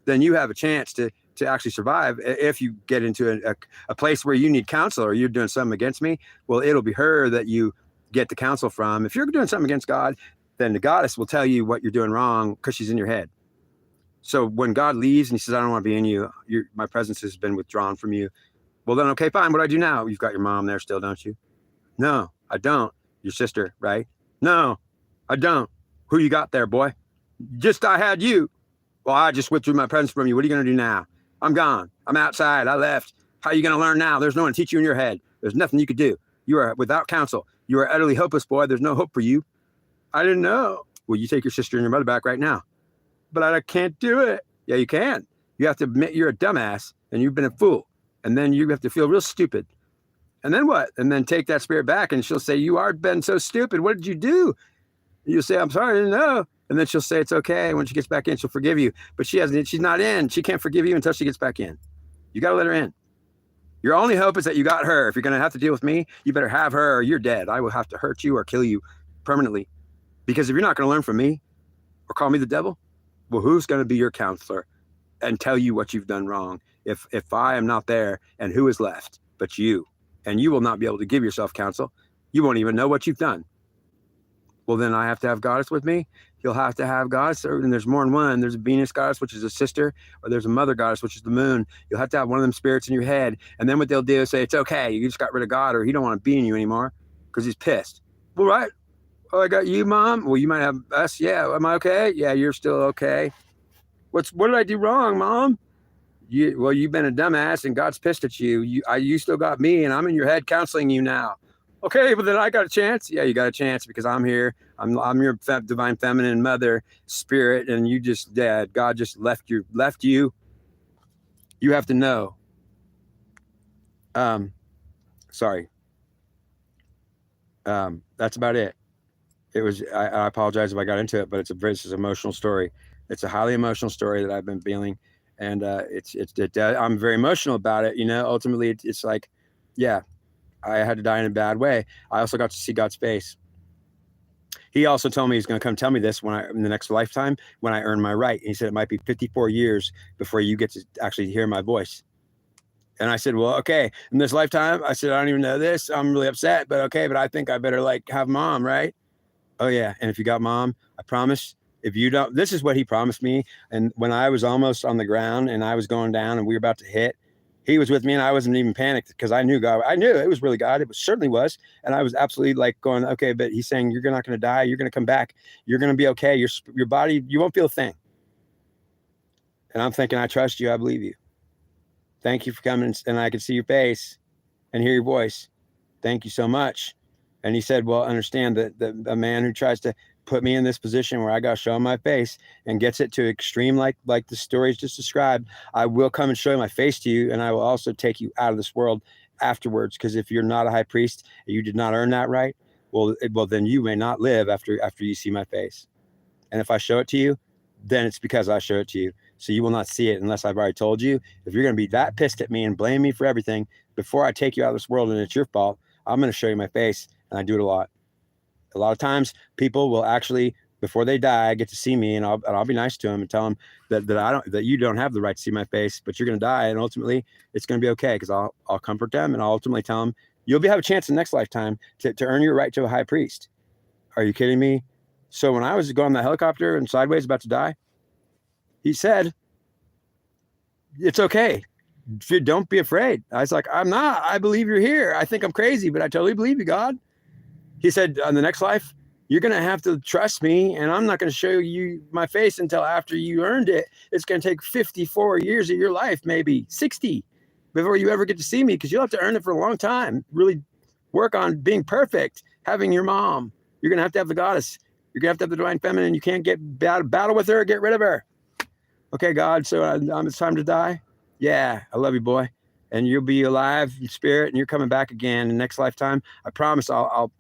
[SPEAKER 1] then you have a chance to actually survive. If you get into a place where you need counsel or you're doing something against me, well, it'll be her that you get the counsel from. If you're doing something against God, then the goddess will tell you what you're doing wrong because she's in your head. So when God leaves and he says, I don't want to be in you, my presence has been withdrawn from you. Well, then, okay, fine. What do I do now? You've got your mom there still, don't you? No, I don't. Your sister, right? No, I don't. Who you got there, boy? Just I had you. Well, I just withdrew my presence from you. What are you going to do now? I'm gone. I'm outside. I left. How are you going to learn now? There's no one to teach you in your head. There's nothing you could do. You are without counsel. You are utterly hopeless, boy. There's no hope for you. I didn't know. Well, you take your sister and your mother back right now. But I can't do it. Yeah, you can. You have to admit you're a dumbass and you've been a fool. And then you have to feel real stupid. And then what? And then take that spirit back and she'll say, you are been so stupid. What did you do? And you'll say, I'm sorry, I didn't know. And then she'll say, it's okay. When she gets back in, she'll forgive you. But she's not in. She can't forgive you until she gets back in. You got to let her in. Your only hope is that you got her. If you're going to have to deal with me, you better have her or you're dead. I will have to hurt you or kill you permanently. Because if you're not going to learn from me or call me the devil, well, who's going to be your counselor and tell you what you've done wrong? If I am not there, and who is left but you? And you will not be able to give yourself counsel. You won't even know what you've done. Well, then I have to have goddess with me. You'll have to have goddess, and there's more than one. There's a Venus goddess, which is a sister, or there's a mother goddess, which is the moon. You'll have to have one of them spirits in your head. And then what they'll do is say, it's okay. You just got rid of God, or he don't want to be in you anymore because he's pissed. Well, right. Oh, I got you, Mom. Well, you might have us. Yeah. Am I okay? Yeah, you're still okay. What did I do wrong, Mom? You've been a dumbass and God's pissed at you. You still got me and I'm in your head counseling you now. Okay, but then I got a chance. Yeah, you got a chance because I'm here. I'm your divine feminine mother spirit, and you just dead. God just left you. You have to know. Sorry. That's about it. It was. I apologize if I got into it, but it's an emotional story. It's a highly emotional story that I've been feeling, and I'm very emotional about it. Ultimately, it's like, yeah. I had to die in a bad way. I also got to see God's face. He also told me he's going to come tell me this in the next lifetime when I earn my right. And he said it might be 54 years before you get to actually hear my voice. And I said, well, okay. In this lifetime, I said, I don't even know this. I'm really upset, but okay. But I think I better have Mom, right? Oh yeah. And if you got Mom, I promise. If you don't, this is what he promised me. And when I was almost on the ground and I was going down and we were about to hit, he was with me and I wasn't even panicked because I knew God. I knew it was really God. It certainly was. And I was absolutely going, okay, but he's saying, you're not going to die. You're going to come back. You're going to be okay. Your body, you won't feel a thing. And I'm thinking, I trust you. I believe you. Thank you for coming. And I could see your face and hear your voice. Thank you so much. And he said, well, understand that the man who tries to put me in this position where I got to show him my face and gets it to extreme, like the stories just described, I will come and show my face to you. And I will also take you out of this world afterwards. Because if you're not a high priest, and you did not earn that right, well, then you may not live after you see my face. And if I show it to you, then it's because I show it to you. So you will not see it unless I've already told you. If you're going to be that pissed at me and blame me for everything before I take you out of this world and it's your fault, I'm going to show you my face. And I do it a lot. A lot of times people will actually, before they die, get to see me and I'll be nice to them and tell them that you don't have the right to see my face, but you're going to die. And ultimately it's going to be okay. Cause I'll comfort them and I'll ultimately tell them, you'll have a chance in the next lifetime to earn your right to a high priest. Are you kidding me? So when I was going on the helicopter and sideways about to die, he said, it's okay. Don't be afraid. I was like, I'm not, I believe you're here. I think I'm crazy, but I totally believe you, God. He said, on the next life, you're going to have to trust me, and I'm not going to show you my face until after you earned it. It's going to take 54 years of your life, maybe 60, before you ever get to see me, because you'll have to earn it for a long time. Really work on being perfect, having your mom. You're going to have the goddess. You're going to have the divine feminine. You can't get battle with her or get rid of her. Okay, God, so it's time to die? Yeah, I love you, boy. And you'll be alive in spirit and you're coming back again in the next lifetime. I promise I'll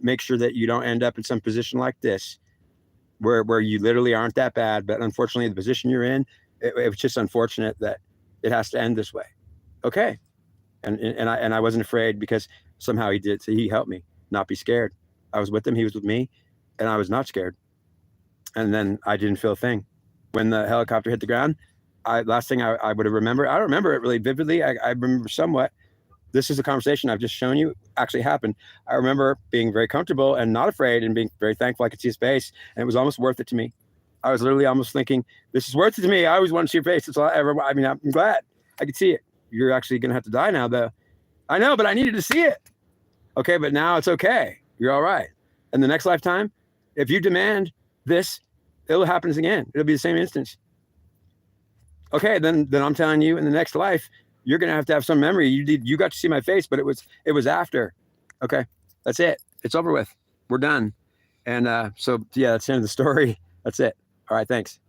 [SPEAKER 1] make sure that you don't end up in some position like this where you literally aren't that bad. But unfortunately, the position you're in, it's just unfortunate that it has to end this way. Okay. And I wasn't afraid because somehow he helped me not be scared. I was with him, he was with me, and I was not scared. And then I didn't feel a thing. When the helicopter hit the ground, last thing I would have remembered, I don't remember it really vividly. I remember somewhat. This is a conversation I've just shown you actually happened. I remember being very comfortable and not afraid and being very thankful I could see his face, and it was almost worth it to me. I was literally almost thinking, this is worth it to me. I always want to see your face. That's all I mean, I'm glad I could see it. You're actually going to have to die now, though. I know, but I needed to see it. Okay, but now it's okay. You're all right. And the next lifetime, if you demand this, it'll happen again. It'll be the same instance. Okay, then I'm telling you, in the next life, you're going to have some memory. You got to see my face, but it was after. Okay, that's it. It's over with. We're done. And so, yeah, that's the end of the story. That's it. All right, thanks.